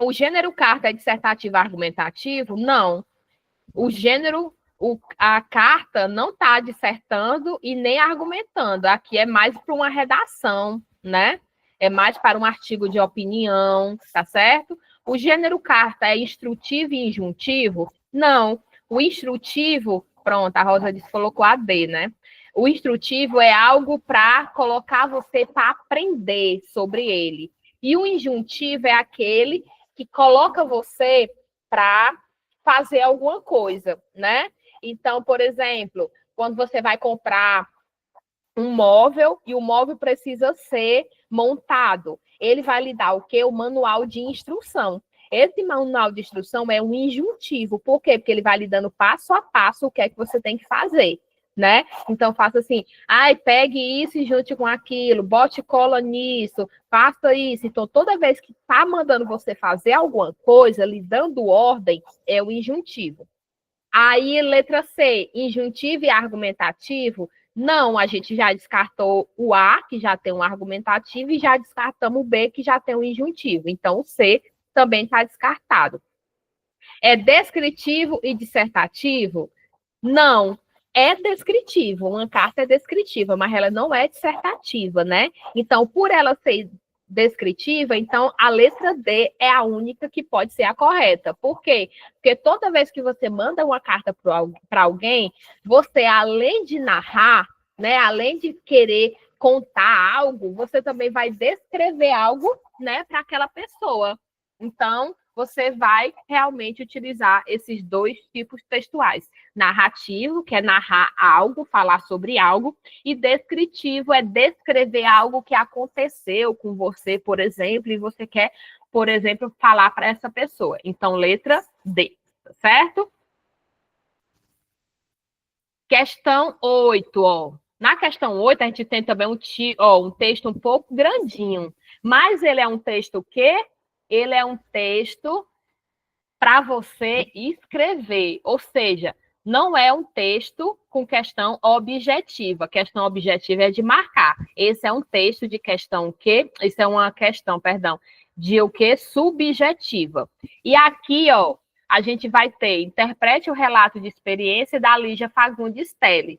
O gênero carta é dissertativo argumentativo? Não. O gênero, a carta não está dissertando e nem argumentando. Aqui é mais para uma redação, né? É mais para um artigo de opinião, tá certo? O gênero carta é instrutivo e injuntivo? Não. O instrutivo, pronto, a Rosa disse, colocou a D, né? O instrutivo é algo para colocar você para aprender sobre ele. E o injuntivo é aquele que coloca você para fazer alguma coisa, né? Então, por exemplo, quando você vai comprar um móvel e o móvel precisa ser montado, ele vai lhe dar o quê? O manual de instrução. Esse manual de instrução é um injuntivo. Por quê? Porque ele vai lhe dando passo a passo o que é que você tem que fazer, né? Então, faça assim, pegue isso e junte com aquilo, bote cola nisso, faça isso. Então, toda vez que está mandando você fazer alguma coisa, lhe dando ordem, é o injuntivo. Aí, letra C, injuntivo e argumentativo. Não, a gente já descartou o A, que já tem um argumentativo, e já descartamos o B, que já tem um injuntivo. Então, o C também está descartado. É descritivo e dissertativo? Não, é descritivo. Uma carta é descritiva, mas ela não é dissertativa, né? Então, por ela ser descritiva, então a letra D é a única que pode ser a correta. Por quê? Porque toda vez que você manda uma carta para alguém, você, além de narrar, né, além de querer contar algo, você também vai descrever algo, né, para aquela pessoa. Então, você vai realmente utilizar esses 2 tipos textuais. Narrativo, que é narrar algo, falar sobre algo, e descritivo é descrever algo que aconteceu com você, por exemplo, e você quer, por exemplo, falar para essa pessoa. Então, letra D, certo? Questão 8, ó. Na questão 8, a gente tem também um texto um pouco grandinho, mas ele é um texto o quê? Ele é um texto para você escrever, ou seja, não é um texto com questão objetiva. Questão objetiva é de marcar. Esse é um texto de questão que, isso é uma questão, perdão, de o que? Subjetiva. E aqui, ó, a gente vai ter, interprete o relato de experiência da Lígia Fagundes Telles.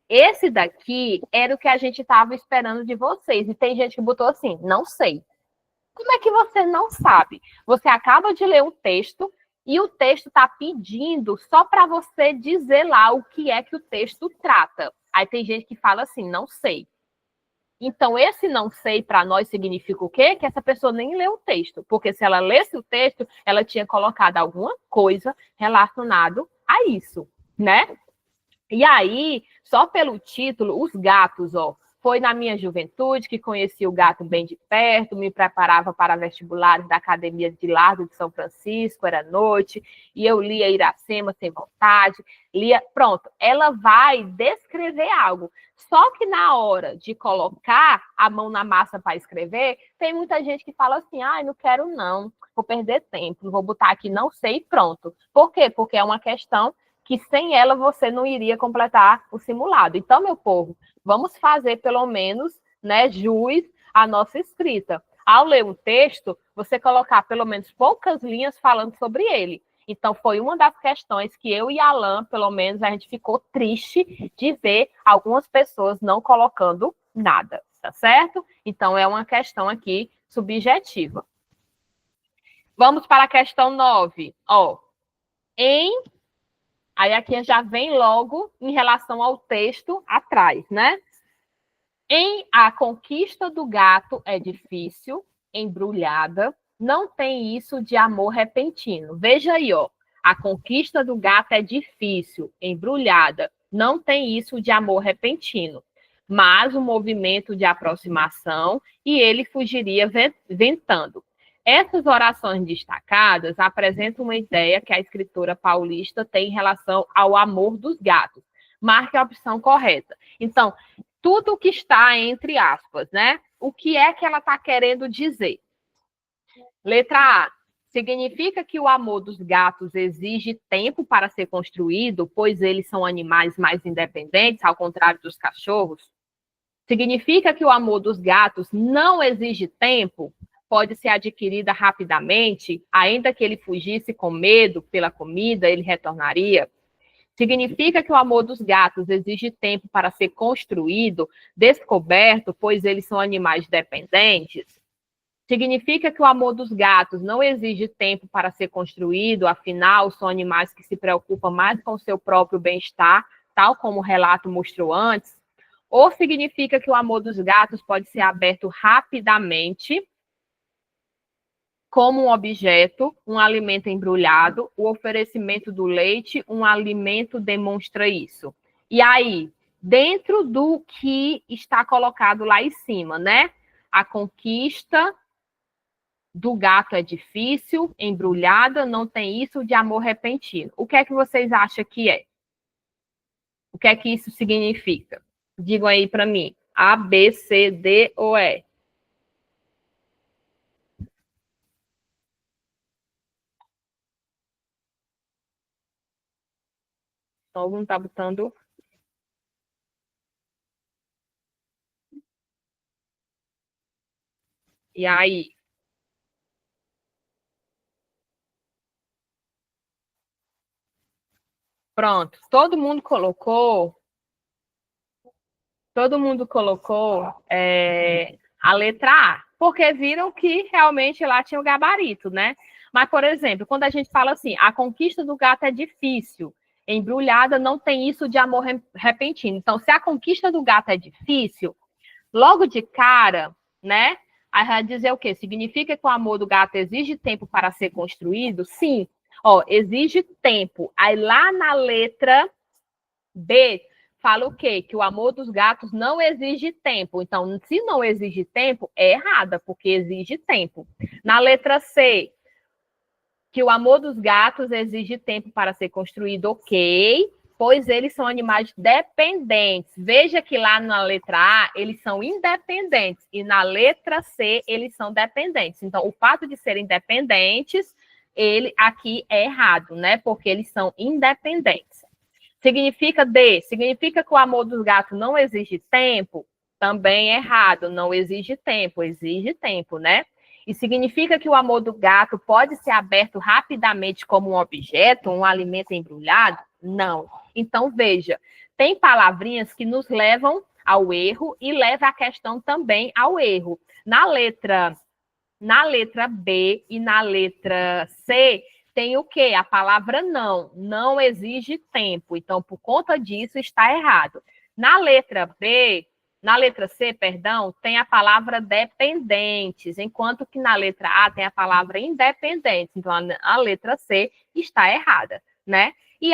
Esse daqui era o que a gente estava esperando de vocês. E tem gente que botou assim, não sei. Como é que você não sabe? Você acaba de ler um texto e o texto está pedindo só para você dizer lá o que é que o texto trata. Aí tem gente que fala assim, não sei. Então, esse não sei para nós significa o quê? Que essa pessoa nem leu o texto. Porque se ela lesse o texto, ela tinha colocado alguma coisa relacionada a isso, né? E aí, só pelo título, os gatos, ó. Foi na minha juventude que conheci o gato bem de perto, me preparava para vestibulares da Academia de Largo de São Francisco, era noite, e eu lia Iracema sem vontade, lia... Pronto, ela vai descrever algo. Só que na hora de colocar a mão na massa para escrever, tem muita gente que fala assim, não quero não, vou perder tempo, vou botar aqui não sei e pronto. Por quê? Porque é uma questão que sem ela você não iria completar o simulado. Então, meu povo, vamos fazer pelo menos, né, jus à nossa escrita. Ao ler um texto, você colocar pelo menos poucas linhas falando sobre ele. Então, foi uma das questões que eu e a Alan, pelo menos, a gente ficou triste de ver algumas pessoas não colocando nada, tá certo? Então, é uma questão aqui subjetiva. Vamos para a questão 9. Ó, Aí aqui já vem logo em relação ao texto atrás, né? Em A Conquista do Gato é Difícil, embrulhada, não tem isso de amor repentino. Veja aí, ó. A conquista do gato é difícil, embrulhada, não tem isso de amor repentino. Mas o movimento de aproximação e ele fugiria ventando. Essas orações destacadas apresentam uma ideia que a escritora paulista tem em relação ao amor dos gatos. Marque a opção correta. Então, tudo que está entre aspas, né? O que é que ela está querendo dizer? Letra A. Significa que o amor dos gatos exige tempo para ser construído, pois eles são animais mais independentes, ao contrário dos cachorros? Significa que o amor dos gatos não exige tempo, pode ser adquirida rapidamente, ainda que ele fugisse com medo pela comida, ele retornaria? Significa que o amor dos gatos exige tempo para ser construído, descoberto, pois eles são animais dependentes? Significa que o amor dos gatos não exige tempo para ser construído, afinal, são animais que se preocupam mais com o seu próprio bem-estar, tal como o relato mostrou antes? Ou significa que o amor dos gatos pode ser aberto rapidamente, como um objeto, um alimento embrulhado, o oferecimento do leite, um alimento demonstra isso. E aí, dentro do que está colocado lá em cima, né? A conquista do gato é difícil, embrulhada, não tem isso de amor repentino. O que é que vocês acham que é? O que é que isso significa? Digam aí para mim. A, B, C, D ou E? Todo mundo está botando. E aí? Pronto. Todo mundo colocou a letra A, porque viram que realmente lá tinha o gabarito, né? Mas, por exemplo, quando a gente fala assim, a conquista do gato é difícil, embrulhada não tem isso de amor repentino. Então, se a conquista do gato é difícil, logo de cara, né? Aí vai dizer o quê? Significa que o amor do gato exige tempo para ser construído? Sim. Ó, exige tempo. Aí lá na letra B, fala o quê? Que o amor dos gatos não exige tempo. Então, se não exige tempo, é errada, porque exige tempo. Na letra C, que o amor dos gatos exige tempo para ser construído, ok, pois eles são animais dependentes. Veja que lá na letra A, eles são independentes, e na letra C, eles são dependentes. Então, o fato de serem dependentes, ele aqui é errado, né? Porque eles são independentes. Significa D, significa que o amor dos gatos não exige tempo? Também é errado, não exige tempo, né? E significa que o amor do gato pode ser aberto rapidamente como um objeto, um alimento embrulhado? Não. Então, veja, tem palavrinhas que nos levam ao erro e leva a questão também ao erro. Na letra B e na letra C, tem o quê? A palavra não. Não exige tempo. Então, por conta disso, está errado. Na letra C, perdão, tem a palavra dependentes, enquanto que na letra A tem a palavra independentes. Então, a letra C está errada, né? E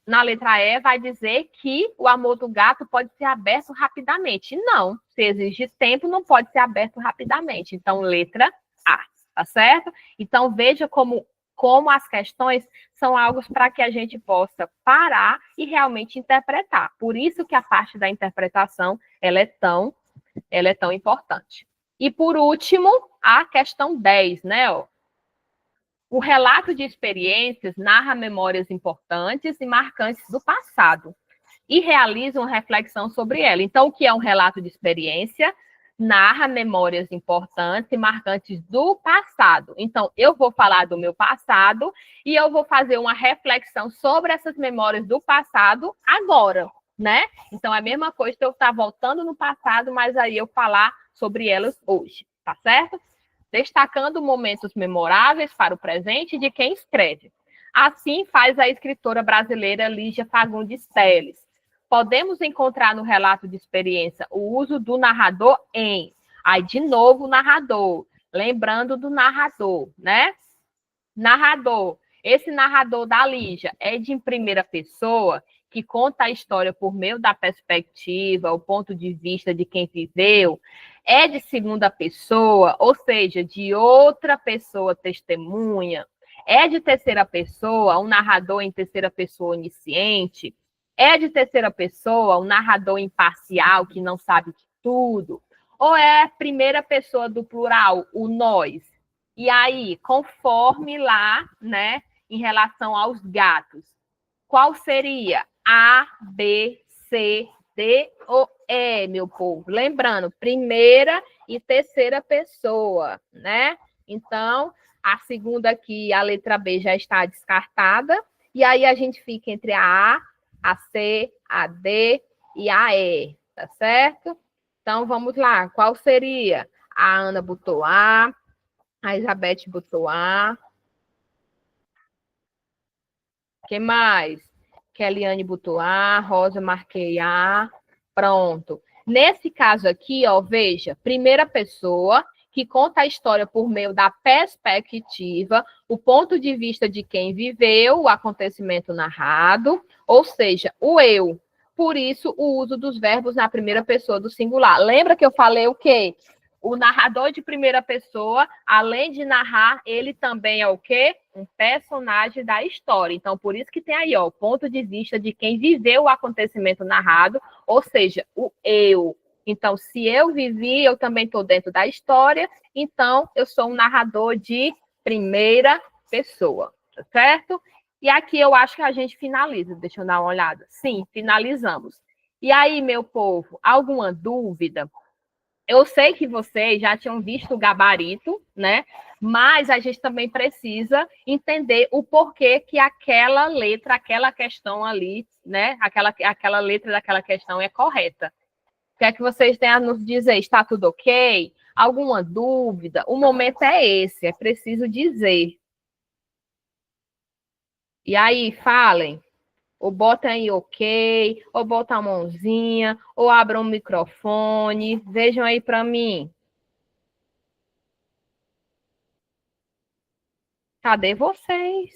na letra E vai dizer que o amor do gato pode ser aberto rapidamente. Não, se exige tempo, não pode ser aberto rapidamente. Então, letra A, tá certo? Então, veja como as questões são algo para que a gente possa parar e realmente interpretar. Por isso que a parte da interpretação ela é tão importante. E por último, a questão 10, né? Ó. O relato de experiências narra memórias importantes e marcantes do passado e realiza uma reflexão sobre ela. Então, o que é um relato de experiência? Narra memórias importantes e marcantes do passado. Então, eu vou falar do meu passado e eu vou fazer uma reflexão sobre essas memórias do passado agora, né? Então, é a mesma coisa que eu estar voltando no passado, mas aí eu falar sobre elas hoje, tá certo? Destacando momentos memoráveis para o presente de quem escreve. Assim faz a escritora brasileira Lígia Fagundes Telles. podemos encontrar no relato de experiência o uso do narrador em. Aí, de novo, o narrador. Lembrando do narrador, né? Narrador. Esse narrador da Lígia é de primeira pessoa, que conta a história por meio da perspectiva, o ponto de vista de quem viveu. É de segunda pessoa, ou seja, de outra pessoa testemunha. É de terceira pessoa, um narrador em terceira pessoa onisciente. É de terceira pessoa, um narrador imparcial que não sabe de tudo. Ou é primeira pessoa do plural, o nós. E aí, conforme lá, né, em relação aos gatos, qual seria? A, B, C, D ou E, meu povo? Lembrando, primeira e terceira pessoa, né? Então, a segunda aqui, a letra B já está descartada, e aí a gente fica entre a C, a D e a E, tá certo? Então, vamos lá. Qual seria? A Ana botou A Elizabeth botou A. Quem mais? Keliane botou A. Rosa, marquei A. Pronto. Nesse caso aqui, ó, veja, primeira pessoa que conta a história por meio da perspectiva, o ponto de vista de quem viveu o acontecimento narrado, ou seja, o eu. Por isso, o uso dos verbos na primeira pessoa do singular. Lembra que eu falei o quê? O narrador de primeira pessoa, além de narrar, ele também é o quê? Um personagem da história. Então, por isso que tem aí, ó, o ponto de vista de quem viveu o acontecimento narrado, ou seja, o eu. Então, se eu vivi, eu também estou dentro da história, então eu sou um narrador de primeira pessoa, tá certo? E aqui eu acho que a gente finaliza, deixa eu dar uma olhada. Sim, finalizamos. E aí, meu povo, alguma dúvida? Eu sei que vocês já tinham visto o gabarito, né? Mas a gente também precisa entender o porquê que aquela letra, aquela questão ali, né? Aquela letra daquela questão é correta. O que é que vocês têm a nos dizer? Está tudo ok? Alguma dúvida? O momento é esse, é preciso dizer. E aí, falem. Ou botem aí ok, ou botam a mãozinha, ou abram o microfone. Vejam aí para mim. Cadê vocês?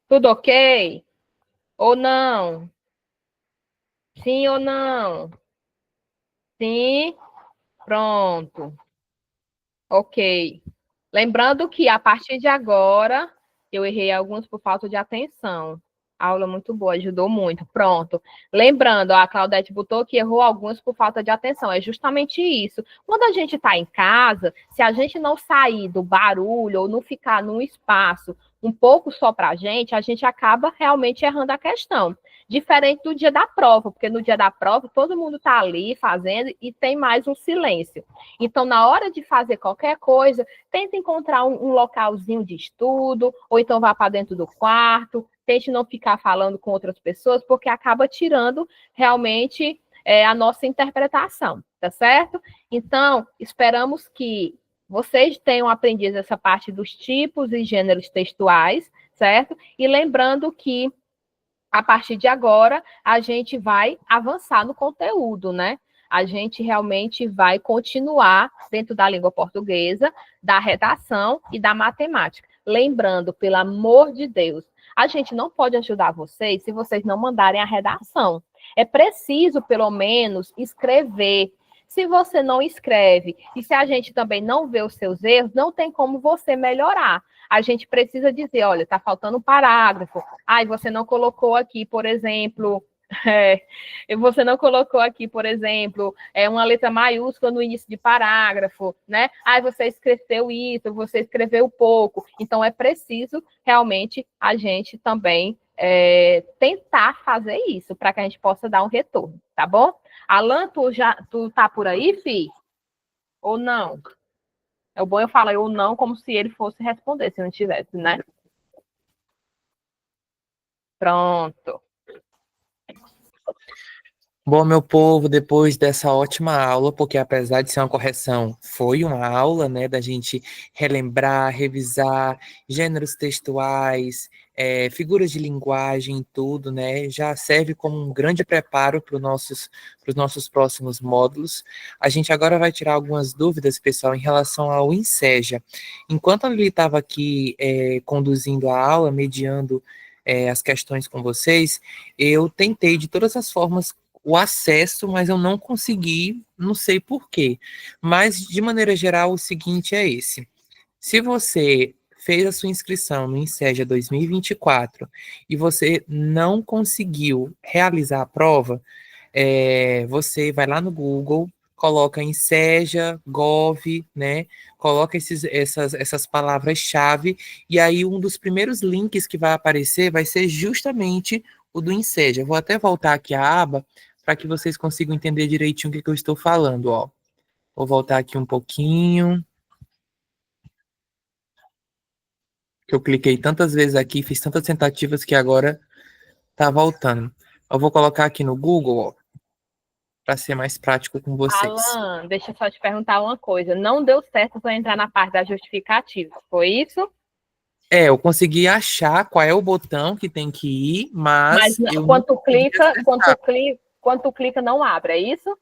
Tudo ok? Ou não? Sim ou não? Sim? Pronto. Ok. Lembrando que a partir de agora, eu errei alguns por falta de atenção. Aula muito boa, ajudou muito. Pronto. Lembrando, a Claudete botou que errou alguns por falta de atenção. É justamente isso. Quando a gente está em casa, se a gente não sair do barulho ou não ficar num espaço um pouco só para a gente acaba realmente errando a questão. Diferente do dia da prova, porque no dia da prova todo mundo está ali fazendo e tem mais um silêncio. Então, na hora de fazer qualquer coisa, tenta encontrar um localzinho de estudo, ou então vá para dentro do quarto, tente não ficar falando com outras pessoas, porque acaba tirando realmente a nossa interpretação, tá certo? Então, esperamos que vocês tenham aprendido essa parte dos tipos e gêneros textuais, certo? E lembrando que, a partir de agora, a gente vai avançar no conteúdo, né? A gente realmente vai continuar dentro da língua portuguesa, da redação e da matemática. Lembrando, pelo amor de Deus, a gente não pode ajudar vocês se vocês não mandarem a redação. É preciso, pelo menos, escrever. Se você não escreve e se a gente também não vê os seus erros, não tem como você melhorar. A gente precisa dizer, olha, está faltando um parágrafo. Ai, você não colocou aqui, por exemplo, você não colocou aqui, por exemplo, uma letra maiúscula no início de parágrafo, né? Ai, você escreveu isso, você escreveu pouco. Então, é preciso realmente a gente também tentar fazer isso para que a gente possa dar um retorno, tá bom? Alan, tu tá por aí, fi? Ou não? É bom eu falar ou não como se ele fosse responder, se não tivesse, né? Pronto. Bom, meu povo, depois dessa ótima aula, porque apesar de ser uma correção, foi uma aula, né, da gente relembrar, revisar gêneros textuais, figuras de linguagem, tudo, né? Já serve como um grande preparo para os nossos próximos módulos. A gente agora vai tirar algumas dúvidas, pessoal, em relação ao Enseja. Enquanto ele estava aqui conduzindo a aula, mediando as questões com vocês, eu tentei de todas as formas o acesso, mas eu não consegui, não sei por quê. Mas, de maneira geral, o seguinte é esse. Se você fez a sua inscrição no Enseja 2024 e você não conseguiu realizar a prova, você vai lá no Google, coloca Enseja, Gov, né? Coloca essas palavras-chave, e aí um dos primeiros links que vai aparecer vai ser justamente o do Enseja. Vou até voltar aqui a aba para que vocês consigam entender direitinho o que eu estou falando, ó. Vou voltar aqui um pouquinho, que eu cliquei tantas vezes aqui, fiz tantas tentativas que agora tá voltando. Eu vou colocar aqui no Google, ó, para ser mais prático com vocês. Alan, deixa eu só te perguntar uma coisa. Não deu certo para entrar na parte da justificativa, foi isso? Eu consegui achar qual é o botão que tem que ir, Mas mas eu não quando tu consegui clica, acessar. quando tu clica não abre, é isso?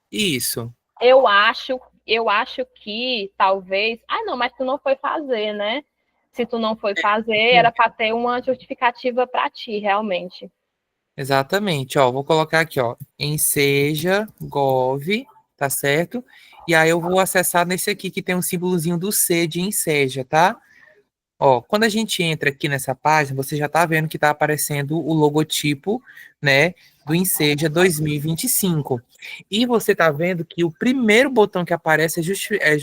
Isso, Eu acho que talvez. Ah, não, mas tu não foi fazer, né? Se tu não foi fazer, era para ter uma justificativa para ti, realmente. exatamente. Ó, vou colocar aqui, ó, Enseja, Gov, tá certo? E aí eu vou acessar nesse aqui que tem um símbolozinho do C de Enseja, tá? Ó, quando a gente entra aqui nessa página, você já está vendo que está aparecendo o logotipo, né, do Enseja 2025. E você está vendo que o primeiro botão que aparece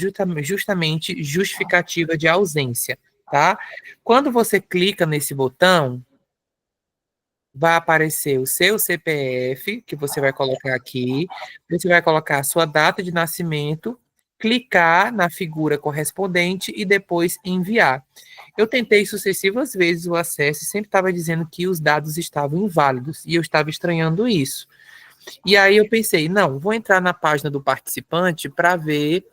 justamente justificativa de ausência, tá? Quando você clica nesse botão, vai aparecer o seu CPF, que você vai colocar aqui, você vai colocar a sua data de nascimento, clicar na figura correspondente e depois enviar. Eu tentei sucessivas vezes o acesso e sempre estava dizendo que os dados estavam inválidos, e eu estava estranhando isso. E aí eu pensei, não, vou entrar na página do participante para ver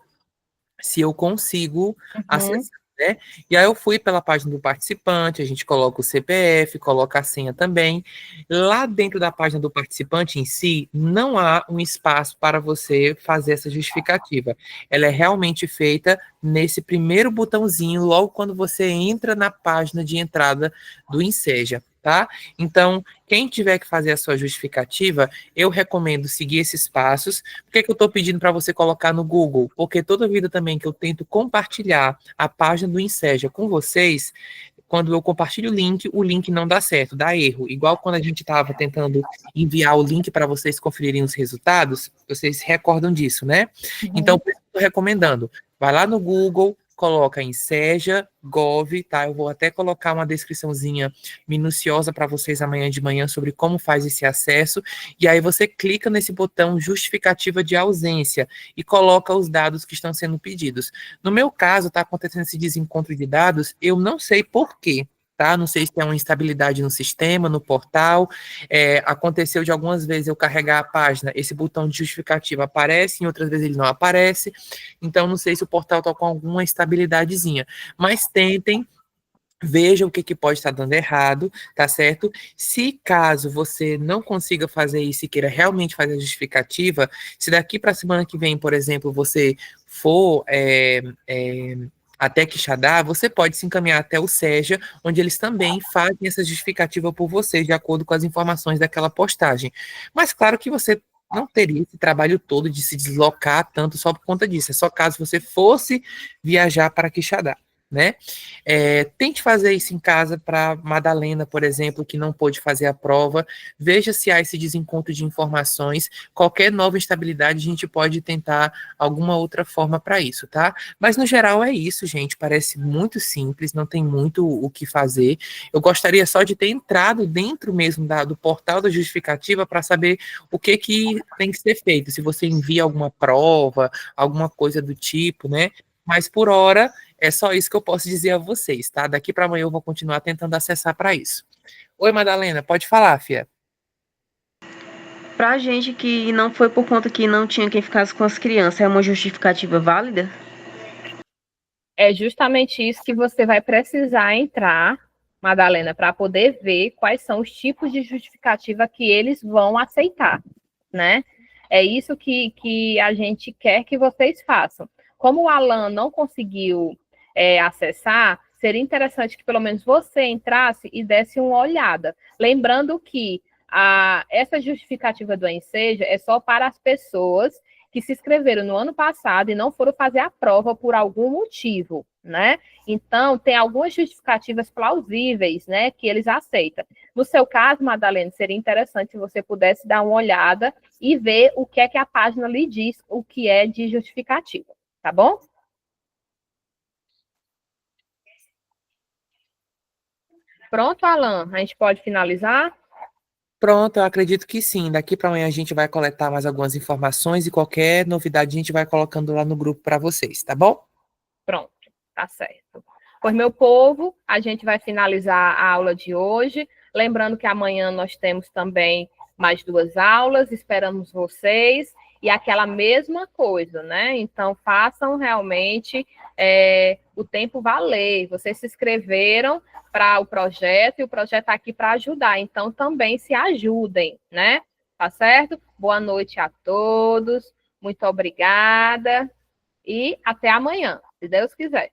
se eu consigo Uhum. acessar, né? E aí eu fui pela página do participante, a gente coloca o CPF, coloca a senha também. Lá dentro da página do participante em si, não há um espaço para você fazer essa justificativa. Ela é realmente feita nesse primeiro botãozinho, logo quando você entra na página de entrada do Enseja, tá? Então, quem tiver que fazer a sua justificativa, eu recomendo seguir esses passos. Por que que eu estou pedindo para você colocar no Google? Porque toda vida também que eu tento compartilhar a página do Enseja com vocês, quando eu compartilho o link não dá certo, dá erro. Igual quando a gente estava tentando enviar o link para vocês conferirem os resultados, vocês se recordam disso, né? Então, Uhum. por isso eu estou recomendando. Vai lá no Google, coloca Enseja, Gov, tá? Eu vou até colocar uma descriçãozinha minuciosa para vocês amanhã de manhã sobre como faz esse acesso. E aí você clica nesse botão justificativa de ausência e coloca os dados que estão sendo pedidos. No meu caso, está acontecendo esse desencontro de dados, eu não sei por quê. Tá? Não sei se tem uma instabilidade no sistema, no portal. Aconteceu de algumas vezes eu carregar a página, esse botão de justificativa aparece, em outras vezes ele não aparece. Então, não sei se o portal está com alguma estabilidadezinha. Mas tentem, veja o que pode estar dando errado, tá certo? Se caso você não consiga fazer isso e queira realmente fazer a justificativa, se daqui para a semana que vem, por exemplo, você for até Quixadá, você pode se encaminhar até o SEJA, onde eles também fazem essa justificativa por você, de acordo com as informações daquela postagem. Mas claro que você não teria esse trabalho todo de se deslocar tanto só por conta disso. É só caso você fosse viajar para Quixadá, né? Tente fazer isso em casa para Madalena, por exemplo, que não pôde fazer a prova. Veja se há esse desencontro de informações. Qualquer nova instabilidade, a gente pode tentar alguma outra forma para isso, tá? Mas no geral é isso, gente. Parece muito simples, não tem muito o que fazer. Eu gostaria só de ter entrado dentro mesmo do portal da justificativa para saber o que tem que ser feito. Se você envia alguma prova, alguma coisa do tipo, né? Mas por hora é só isso que eu posso dizer a vocês, tá? Daqui para amanhã eu vou continuar tentando acessar para isso. Oi, Madalena, pode falar, Fia. Pra gente que não foi por conta que não tinha quem ficasse com as crianças, é uma justificativa válida? É justamente isso que você vai precisar entrar, Madalena, para poder ver quais são os tipos de justificativa que eles vão aceitar, né? É isso que a gente quer que vocês façam. Como o Alan não conseguiu acessar, seria interessante que pelo menos você entrasse e desse uma olhada. Lembrando que essa justificativa do Enseja é só para as pessoas que se inscreveram no ano passado e não foram fazer a prova por algum motivo, né? Então, tem algumas justificativas plausíveis, né, que eles aceitam. No seu caso, Madalena, seria interessante se você pudesse dar uma olhada e ver o que é que a página lhe diz, o que é de justificativa, tá bom? Pronto, Alan, a gente pode finalizar? Pronto, eu acredito que sim. Daqui para amanhã a gente vai coletar mais algumas informações e qualquer novidade a gente vai colocando lá no grupo para vocês, tá bom? Pronto, tá certo. Pois, meu povo, a gente vai finalizar a aula de hoje. Lembrando que amanhã nós temos também mais 2 aulas, esperamos vocês. E aquela mesma coisa, né? Então, façam realmente o tempo valer. Vocês se inscreveram para o projeto e o projeto está aqui para ajudar. Então, também se ajudem, né? Tá certo? Boa noite a todos. Muito obrigada. E até amanhã, se Deus quiser.